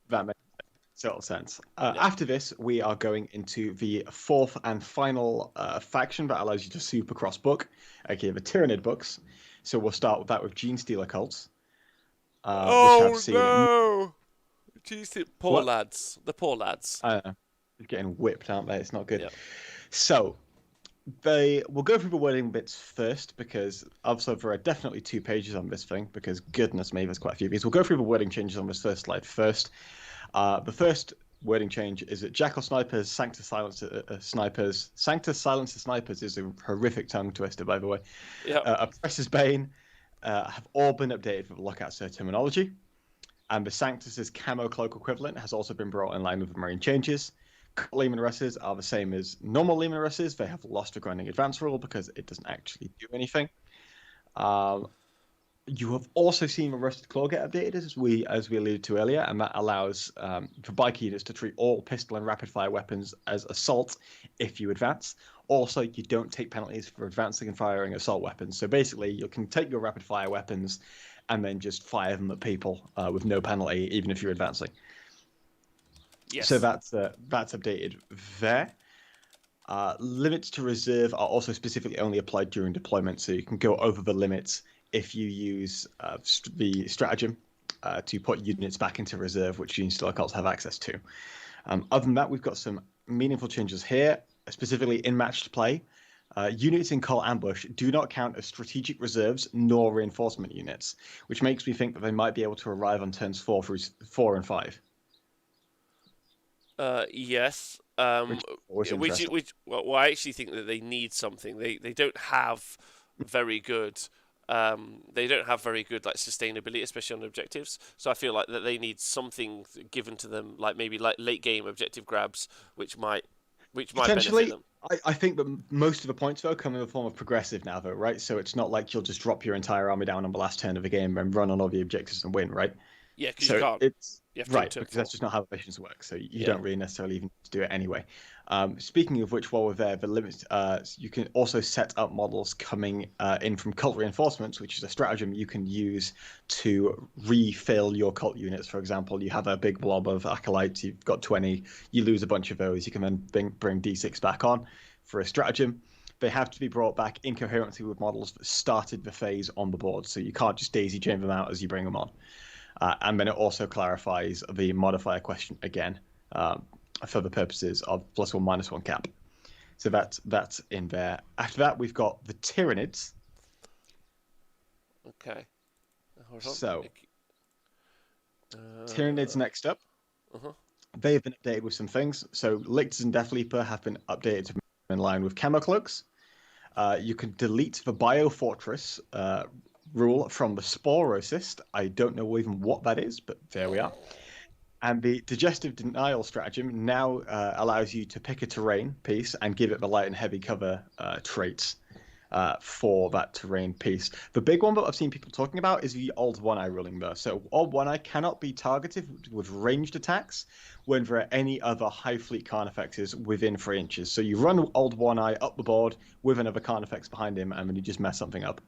That makes total sense. After this, we are going into the fourth and final faction that allows you to super cross book, aka the Tyranid books. So we'll start with that with Genestealer cults. No! Poor lads. The poor lads. They're getting whipped, aren't they? It's not good. Yeah. So we'll go through the wording bits first, because obviously there are definitely 2 pages on this thing, because goodness me, there's quite a few of these. We'll go through the wording changes on this first slide first. The first wording change is that Jackal Snipers, Sanctus Silencer Snipers is a horrific tongue twister, by the way. Oppressor's Bane have all been updated for the Lockout Sir terminology, and the Sanctus's camo cloak equivalent has also been brought in line with the Marine changes. Leman Russes are the same as normal Leman Russes. They have lost the grinding advance rule because it doesn't actually do anything. You have also seen the Rusted Claw get updated, as we alluded to earlier, and that allows for bike units to treat all pistol and rapid-fire weapons as assault if you advance. Also, you don't take penalties for advancing and firing assault weapons. So basically, you can take your rapid-fire weapons and then just fire them at people with no penalty, even if you're advancing. Yes. So that's updated there. Limits to reserve are also specifically only applied during deployment, so you can go over the limits if you use the stratagem to put units back into reserve, which Genestealer cults have access to. Other than that, we've got some meaningful changes here, specifically in matched play. Units in Call Ambush do not count as strategic reserves nor reinforcement units, which makes me think that they might be able to arrive on turns 4 and 5. Yes. I actually think that they need something. They don't have very good. They don't have very good like sustainability, especially on objectives. So I feel like that they need something given to them, like maybe like late game objective grabs, which might benefit them. I think that most of the points though come in the form of progressive now, though, right? So it's not like you'll just drop your entire army down on the last turn of the game and run on all the objectives and win, right? Yeah, because you can't. Because that's just not how the missions work. So you don't really necessarily even need to do it anyway. Speaking of which, while we're there, the limits, you can also set up models coming in from cult reinforcements, which is a stratagem you can use to refill your cult units. For example, you have a big blob of acolytes, you've got 20, you lose a bunch of those, you can then bring D6 back on for a stratagem. They have to be brought back in coherency with models that started the phase on the board, so you can't just daisy chain them out as you bring them on. And then it also clarifies the modifier question again. for the purposes of +1, -1 cap. So that's in there. After that, we've got the Tyranids. Okay. Hold on. So, Tyranids next up. Uh-huh. They've been updated with some things. So, Lictors and Death Leaper have been updated to be in line with Camo Cloaks. You can delete the Biofortress rule from the Sporocyst. I don't know even what that is, but there we are. And the Digestive Denial stratagem now allows you to pick a terrain piece and give it the light and heavy cover traits for that terrain piece. The big one that I've seen people talking about is the Old One Eye ruling, though. So Old One Eye cannot be targeted with ranged attacks when there are any other high fleet Carnifexes within 3 inches. So you run Old One Eye up the board with another Carnifex behind him, and then you just mess something up.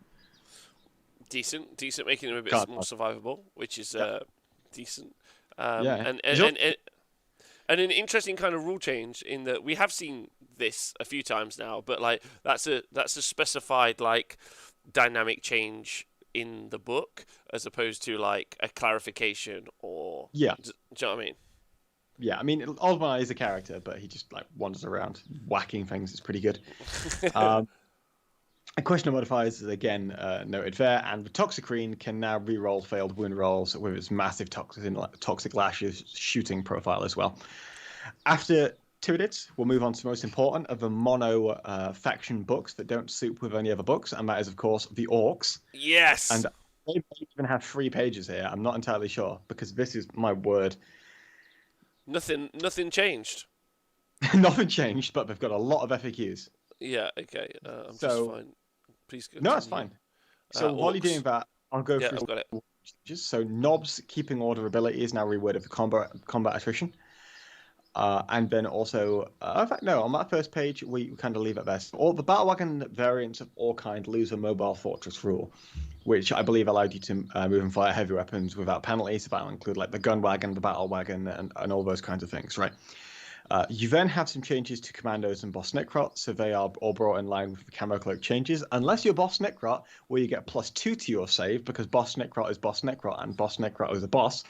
Decent, making him a bit more survivable, which is decent. And an interesting kind of rule change in that we have seen this a few times now, but like that's a specified like dynamic change in the book as opposed to like a clarification or do you know what I mean? Yeah, I mean Old One Eye is a character, but he just like wanders around whacking things. It's pretty good. A question of modifiers is again noted there, and the Toxicrene can now reroll failed wound rolls with its massive toxic lashes shooting profile as well. After Tyranids, we'll move on to the most important of the mono faction books that don't suit with any other books, and that is of course the Orcs. Yes. And they may even have 3 pages here. I'm not entirely sure because this is my word. Nothing changed. Nothing changed, but they've got a lot of FAQs. Yeah. Okay. I'm just fine. Please go. No, it's fine. So while you're doing that, I'll go through. I've got it. So Nob's keeping order ability is now reworded for combat attrition. And then also, in fact, no, on that first page, we kind of leave it there. So all the battle wagon variants of all kind lose a mobile fortress rule, which I believe allowed you to move and fire heavy weapons without penalties. So that'll include like the gun wagon, the battle wagon, and all those kinds of things, right? You then have some changes to Commandos and Boss Necrot, so they are all brought in line with the Camo Cloak changes, unless you're Boss Necrot, where you get +2 to your save, because Boss Necrot is Boss Necrot, and Boss Necrot is a boss.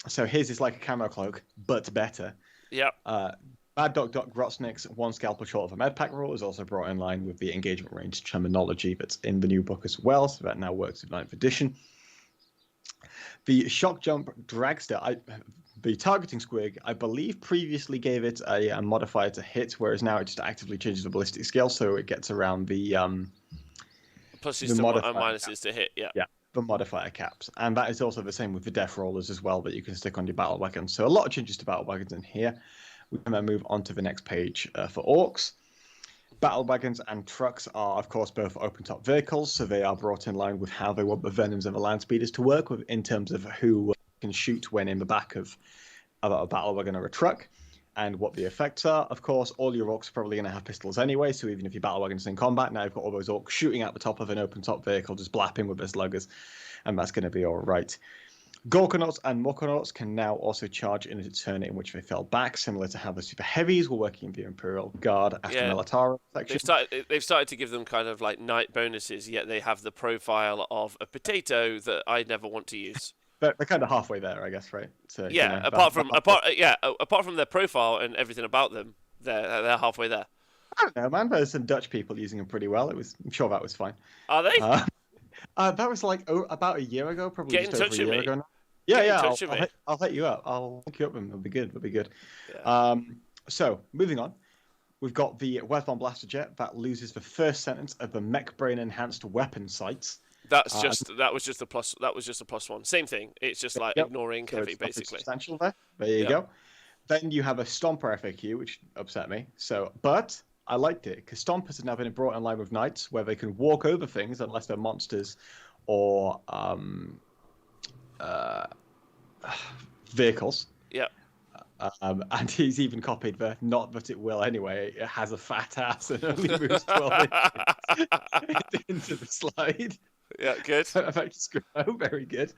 So his is like a Camo Cloak, but better. Yep. Bad Dog Grotsnick's 1 scalpel short of a Medpack rule is also brought in line with the engagement range terminology that's in the new book as well, so that now works with 9th edition. The Shock Jump Dragster, the targeting squig, I believe previously gave it a modifier to hit, whereas now it just actively changes the ballistic skill, so it gets around the pluses and minuses to hit. Yeah, the modifier caps, and that is also the same with the death rollers as well that you can stick on your battle wagons. So a lot of changes to battle wagons in here. We can then move on to the next page for Orcs. Battle wagons and trucks are, of course, both open-top vehicles, so they are brought in line with how they want the Venoms and the Land Speeders to work with in terms of who can shoot when in the back of a battle wagon or a truck, and what the effects are. Of course, all your Orcs are probably going to have pistols anyway, so even if your battle wagon's in combat, now you've got all those Orcs shooting at the top of an open-top vehicle, just blapping with their sluggers, and that's going to be all right. Gorkanauts and Morkanauts can now also charge in a turn in which they fell back, similar to how the Super Heavies were working in the Imperial Guard after Militarum section. They've started to give them kind of like night bonuses, yet they have the profile of a potato that I never want to use. They're kind of halfway there, I guess, right? So, yeah, you know, apart from their profile and everything about them, they're halfway there. I don't know, man. There's some Dutch people using them pretty well. I'm sure that was fine. Are they? That was like about a year ago, probably. Get in touch with me. Ago now. Yeah. I'll hit you up. I'll hook you up with them. It'll be good. Yeah. So moving on, we've got the Wethbomb Blaster Jet that loses the first sentence of the Mech Brain Enhanced Weapon sights. That was just a +1. Same thing. It's just like ignoring heavy, basically. Substantial there. There you go. Then you have a Stomper FAQ, which upset me. But I liked it because Stompers have now been brought in line with Knights, where they can walk over things unless they're monsters or vehicles. Yeah. And he's even copied the "not that it will anyway." It has a fat ass and only moves 12 inches into the slide. Yeah, good. Very good.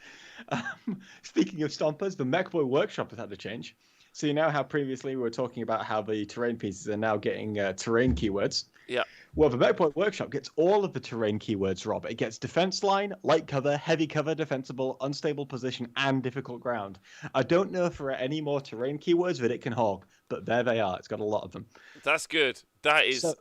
Speaking of Stompers, the Mech Boy Workshop has had a change. So you know how previously we were talking about how the terrain pieces are now getting terrain keywords? Yeah. Well, the Mech Workshop gets all of the terrain keywords, Rob. It gets defense line, light cover, heavy cover, defensible, unstable position, and difficult ground. I don't know if there are any more terrain keywords that it can hog, but there they are. It's got a lot of them. That's good. That is, So,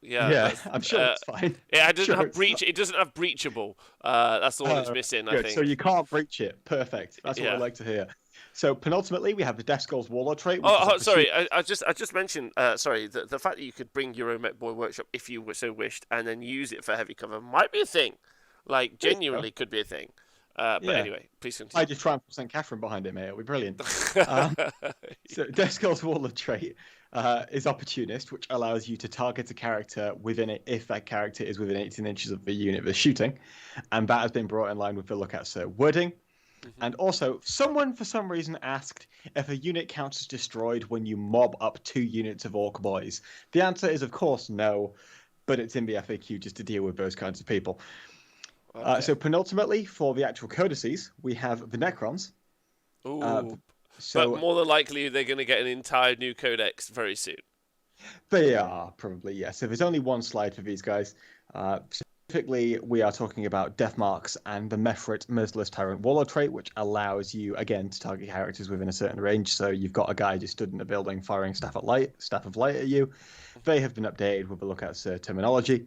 yeah. yeah, That's, I'm sure it's fine. yeah, it doesn't Sure have it's breach. It doesn't have breachable. That's the one it's missing, I good. think. So you can't breach it. Perfect. That's what I like to hear. So penultimately, we have the Death Skull's Warlord trait. Sorry. I just mentioned. Sorry, the fact that you could bring your own Mech Boy Workshop if you so wished, and then use it for heavy cover might be a thing. Like genuinely could be a thing. But anyway, please continue. I just try and send Catherine behind it, mate. It'll be brilliant. So Death Skull's Warlord trait is Opportunist, which allows you to target a character within it if that character is within 18 inches of the unit they're shooting, and that has been brought in line with the Lookout wording. And also, someone for some reason asked if a unit counts as destroyed when you mob up 2 units of Orc Boys. The answer is, of course, no, but it's in the FAQ just to deal with those kinds of people. Okay. So penultimately, for the actual codices, we have the Necrons. Ooh, but more than likely, they're going to get an entire new codex very soon. They are, probably, yes. So there's only one slide for these guys. Specifically, we are talking about Death Marks and the Mephrit Merciless Tyrant Warlord trait, which allows you, again, to target characters within a certain range. So you've got a guy just stood in a building firing Staff of Light at you. They have been updated with a Lookout's terminology.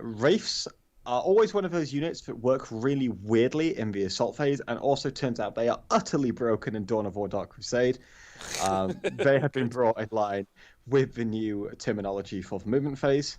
Wraiths are always one of those units that work really weirdly in the Assault phase, and also turns out they are utterly broken in Dawn of War Dark Crusade. They have been brought in line with the new terminology for the movement phase.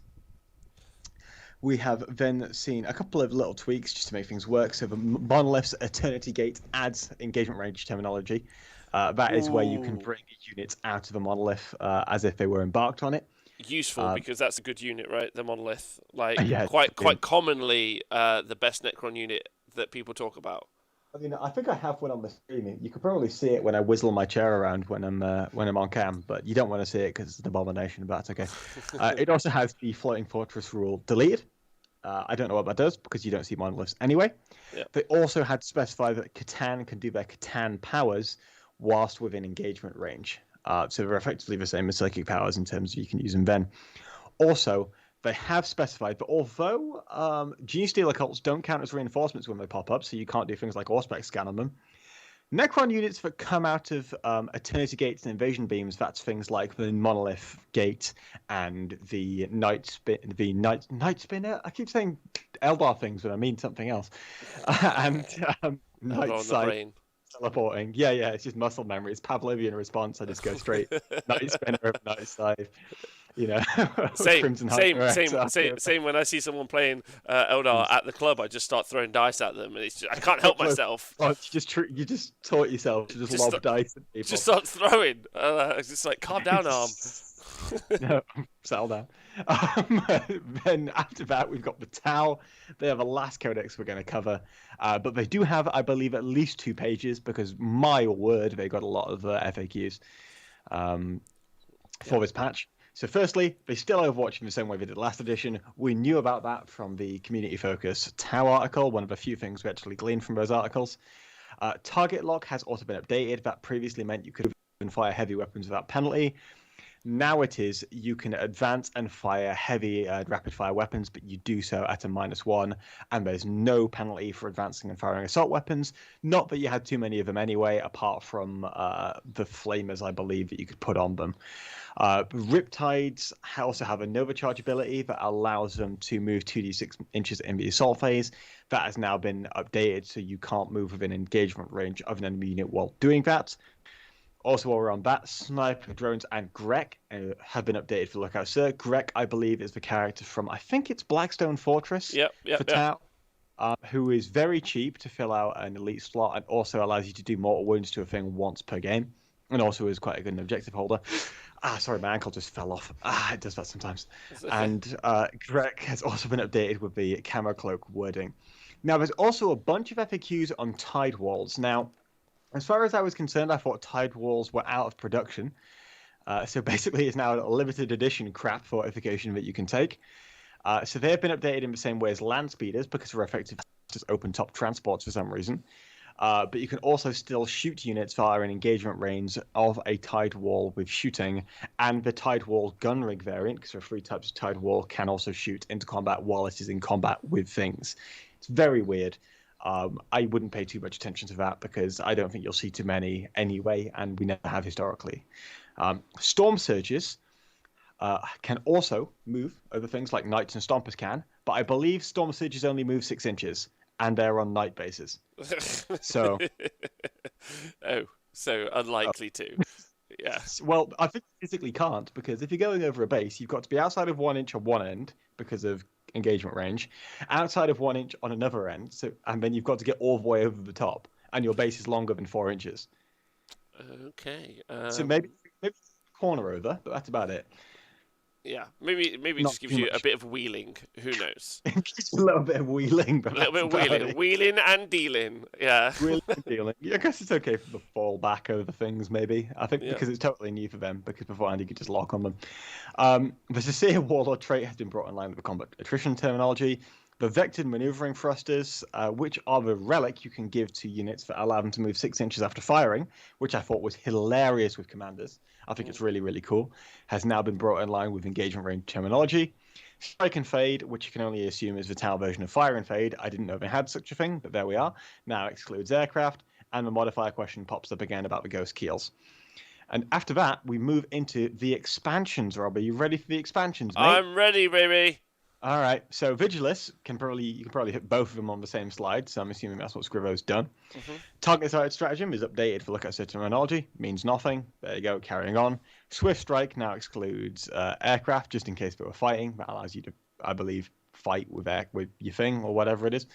We have then seen a couple of little tweaks just to make things work. So the Monolith's Eternity Gate adds engagement range terminology. That is where you can bring units out of the Monolith as if they were embarked on it. Useful because that's a good unit, right? The Monolith, like quite commonly the best Necron unit that people talk about. I mean, I think I have one on the stream. You could probably see it when I whizzle my chair around when I'm on cam, but you don't want to see it because it's an abomination. But that's okay. It also has the Floating Fortress rule deleted. I don't know what that does because you don't see monoliths anyway. Yeah. They also had specified that Catan can do their Catan powers whilst within engagement range. So they're effectively the same as psychic powers in terms of you can use them then. Also, they have specified, but although Genius Steel Occults don't count as reinforcements when they pop up, so you can't do things like Auspex scan on them, Necron units that come out of Eternity Gates and Invasion Beams, that's things like the Monolith Gate and the Night Spinner. I keep saying Eldar things, but I mean something else. And Night Sight. Teleporting. Yeah, it's just muscle memory. It's Pavlovian response. I just go straight Night Spinner of Night Scythe. You know, same when I see someone playing Eldar at the club, I just start throwing dice at them, and I can't help myself. Oh, you just taught yourself to just lob dice at people. Just start throwing. It's just like, calm down, Arm. No, settle down. Then after that, we've got the Tau. They are the last codex we're going to cover, but they do have, I believe, at least 2 pages because my word, they got a lot of FAQs for this patch. So firstly, they still Overwatch in the same way they did last edition. We knew about that from the Community Focus Tau article, one of the few things we actually gleaned from those articles. Target lock has also been updated. That previously meant you could fire heavy weapons without penalty. Now it is you can advance and fire heavy rapid-fire weapons, but you do so at a -1, and there's no penalty for advancing and firing assault weapons. Not that you had too many of them anyway, apart from the flamers, I believe, that you could put on them. Riptides also have a Nova Charge ability that allows them to move 2d6 inches in the assault phase. That has now been updated, so you can't move within engagement range of an enemy unit while doing that. Also, while we're on that, Sniper Drones and Grek have been updated for Lookout Sir. Grek, I believe, is the character from, I think it's Blackstone Fortress for Tau, who is very cheap to fill out an elite slot and also allows you to do mortal wounds to a thing once per game, and also is quite a good objective holder. Sorry, my ankle just fell off. It does that sometimes. And Grek has also been updated with the Camo Cloak wording. Now, there's also a bunch of FAQs on Tide Walls. Now, as far as I was concerned, I thought Tide Walls were out of production. So basically, it's now a limited edition crap fortification that you can take. So they have been updated in the same way as land speeders because they're effectively just open top transports for some reason. But you can also still shoot units via an engagement range of a Tide Wall with shooting, and the Tide Wall gun rig variant, because there are 3 types of Tide Wall, can also shoot into combat while it is in combat with things. It's very weird. I wouldn't pay too much attention to that because I don't think you'll see too many anyway, and we never have historically. Storm Surges can also move over things like Knights and Stompers can, but I believe Storm Surges only move 6 inches, and they're on Knight bases. So, so unlikely to. Yeah. Well, I think you physically can't, because if you're going over a base, you've got to be outside of 1 inch on one end because of engagement range, outside of 1 inch on another end, and then you've got to get all the way over the top, and your base is longer than 4 inches. Okay. So maybe corner over, but that's about it. Yeah, maybe it just gives you a bit of wheeling. Who knows? Just a little bit of wheeling. But a little bit of wheeling. Wheeling and dealing. Yeah. Wheeling and dealing. Yeah, I guess it's okay for the fall back over things, maybe. I think because it's totally new for them, because beforehand you could just lock on them. The Seer Warlord trait has been brought in line with the combat attrition terminology. The vectored maneuvering thrusters, which are the relic you can give to units that allow them to move 6 inches after firing, which I thought was hilarious with commanders. I think it's really, really cool. Has now been brought in line with engagement range terminology. Strike and Fade, which you can only assume is the Tau version of Fire and Fade. I didn't know they had such a thing, but there we are. Now excludes aircraft. And the modifier question pops up again about the Ghost Keels. And after that, we move into the expansions, Rob. Are you ready for the expansions, mate? I'm ready, baby. All right, so Vigilus you can probably hit both of them on the same slide, so I'm assuming that's what Scrivo's done. Target-sighted stratagem is updated for lookout terminology, means nothing. There you go, carrying on. Swift Strike now excludes aircraft, just in case they were fighting. That allows you to, I believe, fight with your thing or whatever it is.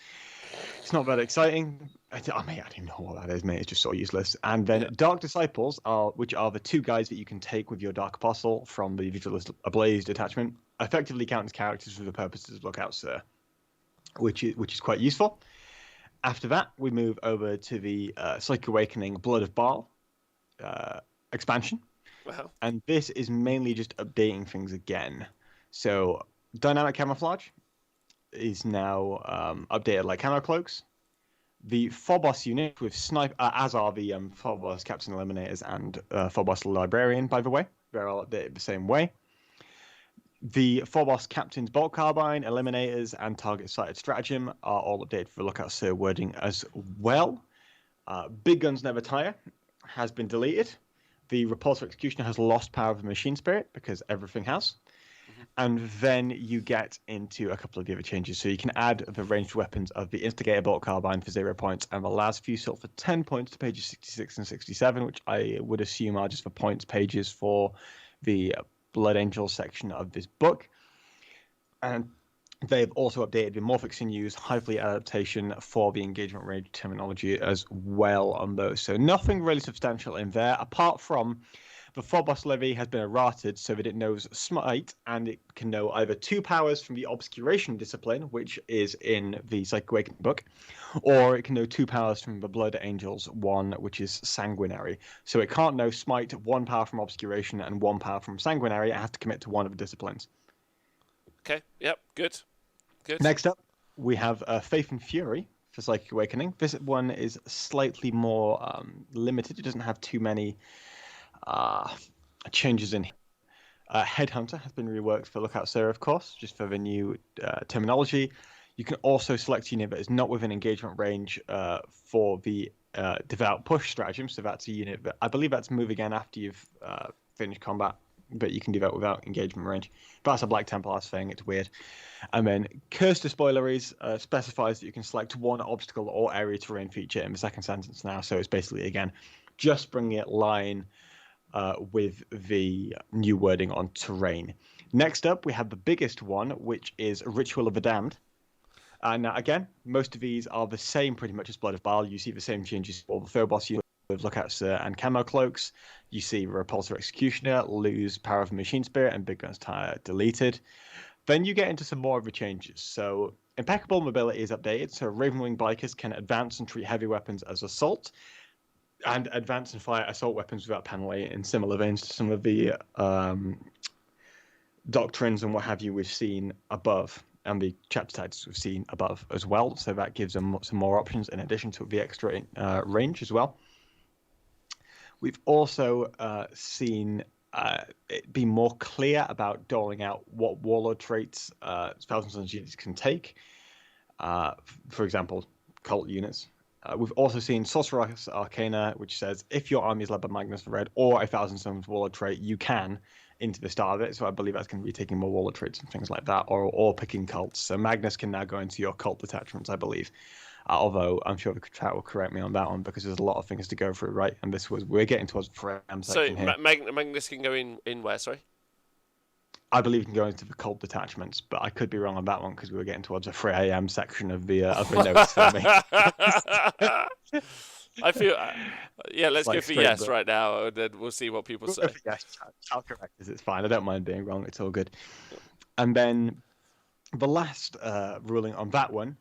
It's not that exciting. I don't even know what that is, mate. It's just so useless. And then Dark Disciples, which are the 2 guys that you can take with your Dark Apostle from the Vigilus Ablaze detachment, effectively count as characters for the purposes of Lookout Sir, which is quite useful. After that, we move over to the Psychic Awakening Blood of Baal expansion. Wow. And this is mainly just updating things again. So Dynamic Camouflage is now updated like camo cloaks. The Phobos unit with sniper, as are the Phobos Captain Eliminators and Phobos Librarian, by the way. They're all updated the same way. The Phobos Captain's Bolt Carbine, Eliminators, and Target Sighted Stratagem are all updated for Lookout Sir wording as well. Big Guns Never Tire has been deleted. The Repulsor Executioner has lost power of the Machine Spirit because everything has. And then you get into a couple of the other changes. So you can add the ranged weapons of the Instigator Bolt Carbine for 0 points and the Las Fusel for 10 points to pages 66 and 67, which I would assume are just the points pages for the Blood Angel section of this book. And they've also updated the Morphic Sinews High Fleet adaptation for the engagement range terminology as well on those. So nothing really substantial in there, apart from the Phobos Levy has been errated so that it knows Smite, and it can know either 2 powers from the Obscuration discipline, which is in the Psychic Awakening book, or it can know 2 powers from the Blood Angels one, which is Sanguinary. So it can't know Smite, 1 power from Obscuration, and 1 power from Sanguinary. It has to commit to one of the disciplines. Okay, yep, good. Next up, we have Faith and Fury for Psychic Awakening. This one is slightly more limited. It doesn't have too many changes in. Headhunter has been reworked for Lookout Sir, of course, just for the new terminology. You can also select a unit that is not within engagement range for the Devout Push stratagem. So that's a unit that I believe that's move again after you've finished combat, but you can do that without engagement range. But that's a Black Templar's thing. It's weird. And then Curse to Spoileries specifies that you can select 1 obstacle or area terrain feature in the second sentence now. So it's basically, again, just bringing it line with the new wording on terrain. Next up, we have the biggest one, which is Ritual of the Damned. Now, again, most of these are the same pretty much as Blood of Baal. You see the same changes for the Phobos unit with Lookout Sir and Camo Cloaks. You see Repulsor Executioner lose power of Machine Spirit and Big Guns Tire deleted. Then you get into some more of the changes. So Impeccable Mobility is updated. So Ravenwing Bikers can advance and treat heavy weapons as assault, and advance and fire assault weapons without penalty, in similar veins to some of the doctrines and what have you we've seen above. and the chapter titles we've seen above as well. So that gives them some more options in addition to the extra range as well. We've also seen it be more clear about doling out what warlord traits Thousand Sons units can take. For example, cult units. We've also seen Sorcerer's Arcana, which says if your army is led by Magnus the Red or a Thousand Sons warlord trait, you can into the start of it. So I believe that's going to be taking more warlord traits and things like that, or picking cults. So Magnus can now go into your cult detachments, I believe. Although I'm sure the chat will correct me on that one because there's a lot of things to go through, right? And we're getting towards the Frame section here. So Magnus can go in where? Sorry. I believe you can go into the cult detachments, but I could be wrong on that one because we were getting towards the 3 a.m. section of the notes for me. I feel, let's Like go for yes right now, and then we'll see what people say. Yes, I'll correct this. It's fine. I don't mind being wrong. It's all good. And then the last ruling on that one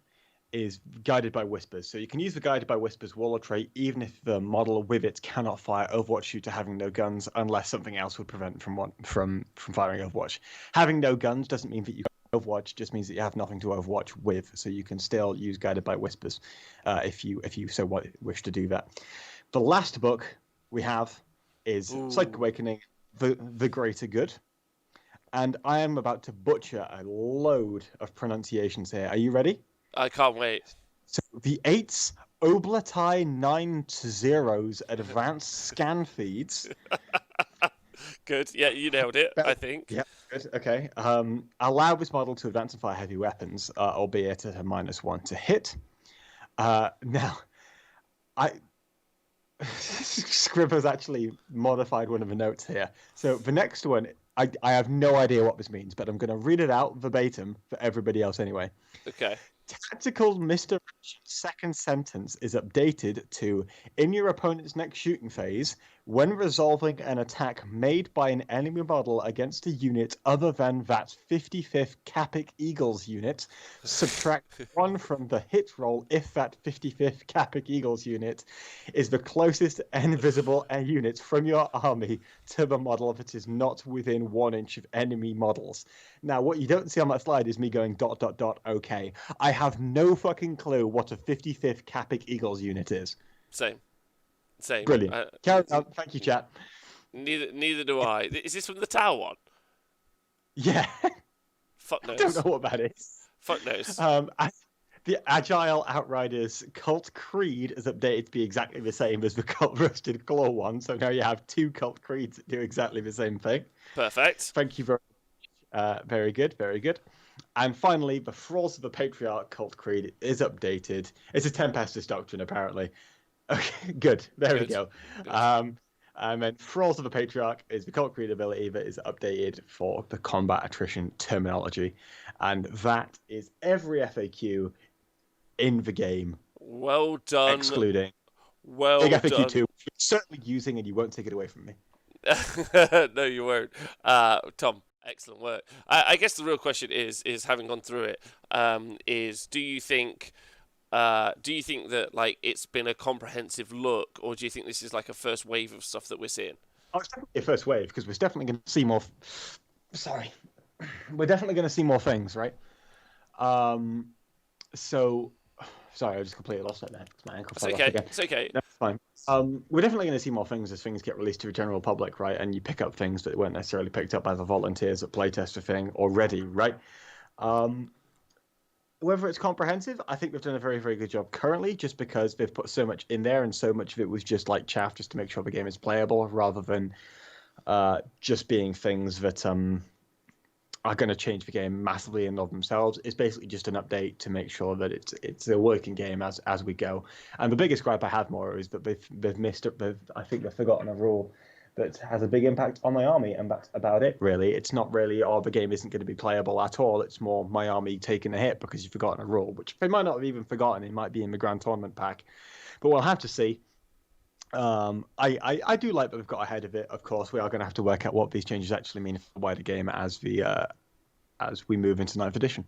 is Guided by Whispers. So you can use the Guided by Whispers warlord trait even if the model with it cannot fire Overwatch due to having no guns, unless something else would prevent from firing Overwatch. Having no guns doesn't mean that you can Overwatch, just means that you have nothing to Overwatch with, so you can still use Guided by Whispers if you so wish to do that. The last book we have is Psychic Awakening, the Greater Good. And I am about to butcher a load of pronunciations here. Are you ready? I can't wait. So the 8's Oblatai 9-0's advanced scan feeds. Good. Yeah, you nailed it, I think. Yeah, good. Okay. Allow this model to advance and fire heavy weapons, albeit at a -1 to hit. Now, Scribber's actually modified one of the notes here. So the next one, I have no idea what this means, but I'm going to read it out verbatim for everybody else anyway. Okay. Tactical misdirection second sentence is updated to, in your opponent's next shooting phase, when resolving an attack made by an enemy model against a unit other than that 55th Capic Eagles unit, subtract 1 from the hit roll if that 55th Capic Eagles unit is the closest invisible unit from your army to the model that is not within 1 inch of enemy models. Now, what you don't see on that slide is me going ... okay. I have no fucking clue what a 55th Capic Eagles unit is. Same. Brilliant. Carry on. Thank you, chat. Neither do I. Is this from the Tower one? Yeah. Fuck knows. I don't know what that is. Fuck knows. The Agile Outriders Cult Creed is updated to be exactly the same as the Cult Roasted Claw one. So now you have 2 Cult Creeds that do exactly the same thing. Perfect. Thank you very much. Very good. Very good. And finally, the Thralls of the Patriarch Cult Creed is updated. It's a Tempestus Doctrine, apparently. Okay, good. There we go. And then Thralls of the Patriarch is the Cult Creed ability that is updated for the combat attrition terminology. And that is every FAQ in the game. Well done. Excluding Big FAQ done. 2, which you're certainly using, and you won't take it away from me. No, you won't. Tom, excellent work. I guess the real question is having gone through it, is do you think that like it's been a comprehensive look, or do you think this is like a first wave of stuff that we're seeing? Oh, it's definitely a first wave because we're definitely going to see more. We're definitely going to see more things, right? So, sorry, I just completely lost it there. My ankle fell off again. It's okay. That's fine. We're definitely going to see more things as things get released to the general public, right? And you pick up things that weren't necessarily picked up by the volunteers that playtest the thing already, right? Whether it's comprehensive, I think they've done a very, very good job currently, just because they've put so much in there, and so much of it was just like chaff, just to make sure the game is playable, rather than just being things that are going to change the game massively in and of themselves. It's basically just an update to make sure that it's a working game as we go. And the biggest gripe I have more is that they've missed it. I think they've forgotten a rule that has a big impact on my army, and that's about it, really. It's not really, the game isn't going to be playable at all. It's more my army taking a hit because you've forgotten a rule, which they might not have even forgotten. It might be in the Grand Tournament pack. But we'll have to see. I do like that we've got ahead of it. Of course, we are going to have to work out what these changes actually mean for the wider game as we move into 9th edition.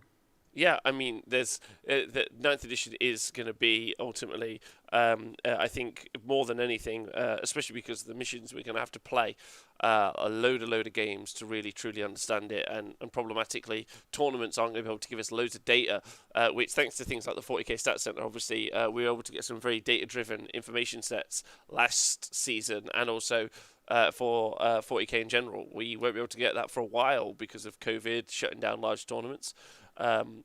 Yeah, I mean, there's the ninth edition is going to be ultimately, I think, more than anything, especially because of the missions we're going to have to play a load of games to really truly understand it, and problematically, tournaments aren't going to be able to give us loads of data, which thanks to things like the 40k Stat Center, obviously, we were able to get some very data-driven information sets last season, and also for 40k in general. We won't be able to get that for a while because of COVID shutting down large tournaments.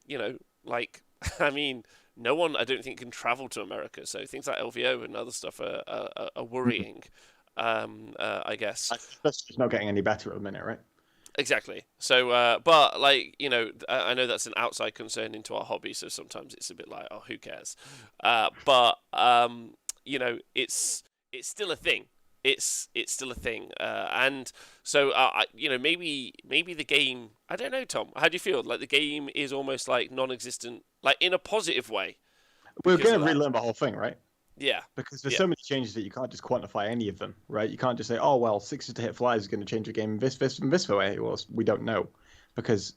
You know, like, I mean, no one, I don't think, can travel to America. So things like LVO and other stuff are worrying, I guess. That's just not getting any better at the minute, right? Exactly. So, but, like, you know, I know that's an outside concern into our hobby. So sometimes it's a bit like, oh, who cares? But, you know, it's still a thing. It's still a thing, and so you know, maybe the game. I don't know, Tom. How do you feel? Like the game is almost like non-existent, like in a positive way. We're going to relearn the whole thing, right? Yeah. Because there's so many changes that you can't just quantify any of them, right? You can't just say, oh well, 6 to hit flies is going to change the game in this way. Well, we don't know, because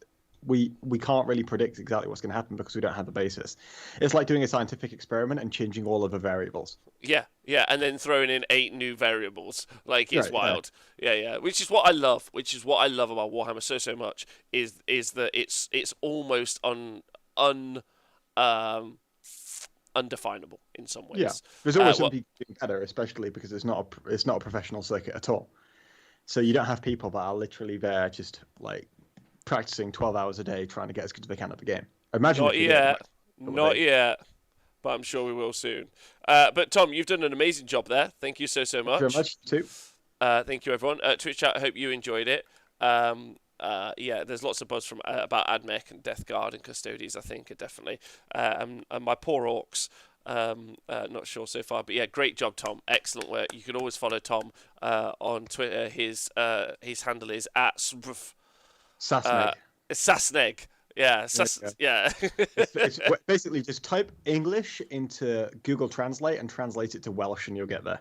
we can't really predict exactly what's going to happen because we don't have the basis. It's like doing a scientific experiment and changing all of the variables. Yeah, and then throwing in 8 new variables, like, it's wild. Yeah, which is what I love. Which is what I love about Warhammer so much is that it's almost undefinable in some ways. Yeah, there's always something doing better, especially because it's not a professional circuit at all. So you don't have people that are literally there just like practicing 12 hours a day trying to get as good as they can at the game. Imagine not yet, but I'm sure we will soon. But Tom, you've done an amazing job there. Thank you so much. Thank you very much, too. Thank you, everyone. Twitch chat, I hope you enjoyed it. Yeah, there's lots of buzz from about AdMech and Death Guard and Custodes, I think, definitely. And my poor orcs, not sure so far. But yeah, great job, Tom. Excellent work. You can always follow Tom on Twitter. His handle is at Sasneg. Yeah, yeah. it's basically just type English into Google Translate and translate it to Welsh, and you'll get there.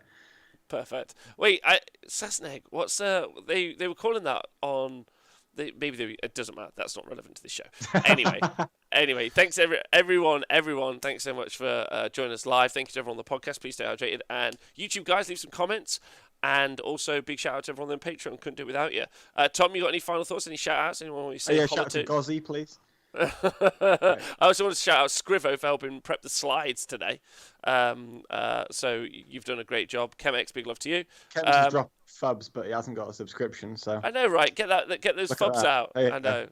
Perfect. Wait, Sasneg. What's they were calling that on? It doesn't matter. That's not relevant to this show. Anyway, thanks everyone. Thanks so much for joining us live. Thank you to everyone on the podcast. Please stay hydrated. And YouTube guys, leave some comments. And also, big shout out to everyone on Patreon. Couldn't do it without you. Tom, you got any final thoughts? Any shout outs? Anyone want to say? Yeah, shout out to Gozzy, please. I also want to shout out Scrivo for helping prep the slides today. So you've done a great job. Chemex, big love to you. Chemex has dropped fubs, but he hasn't got a subscription. So I know, right? Get those fubs out. I know.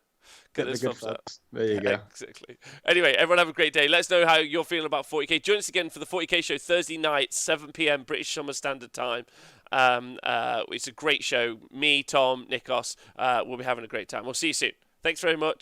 Get those fubs out. There you go. Exactly. Anyway, everyone have a great day. Let us know how you're feeling about 40k. Join us again for the 40k show Thursday night, 7 p.m. British Summer Standard Time. It's a great show. Me, Tom, Nikos, we'll be having a great time. We'll see you soon. Thanks very much.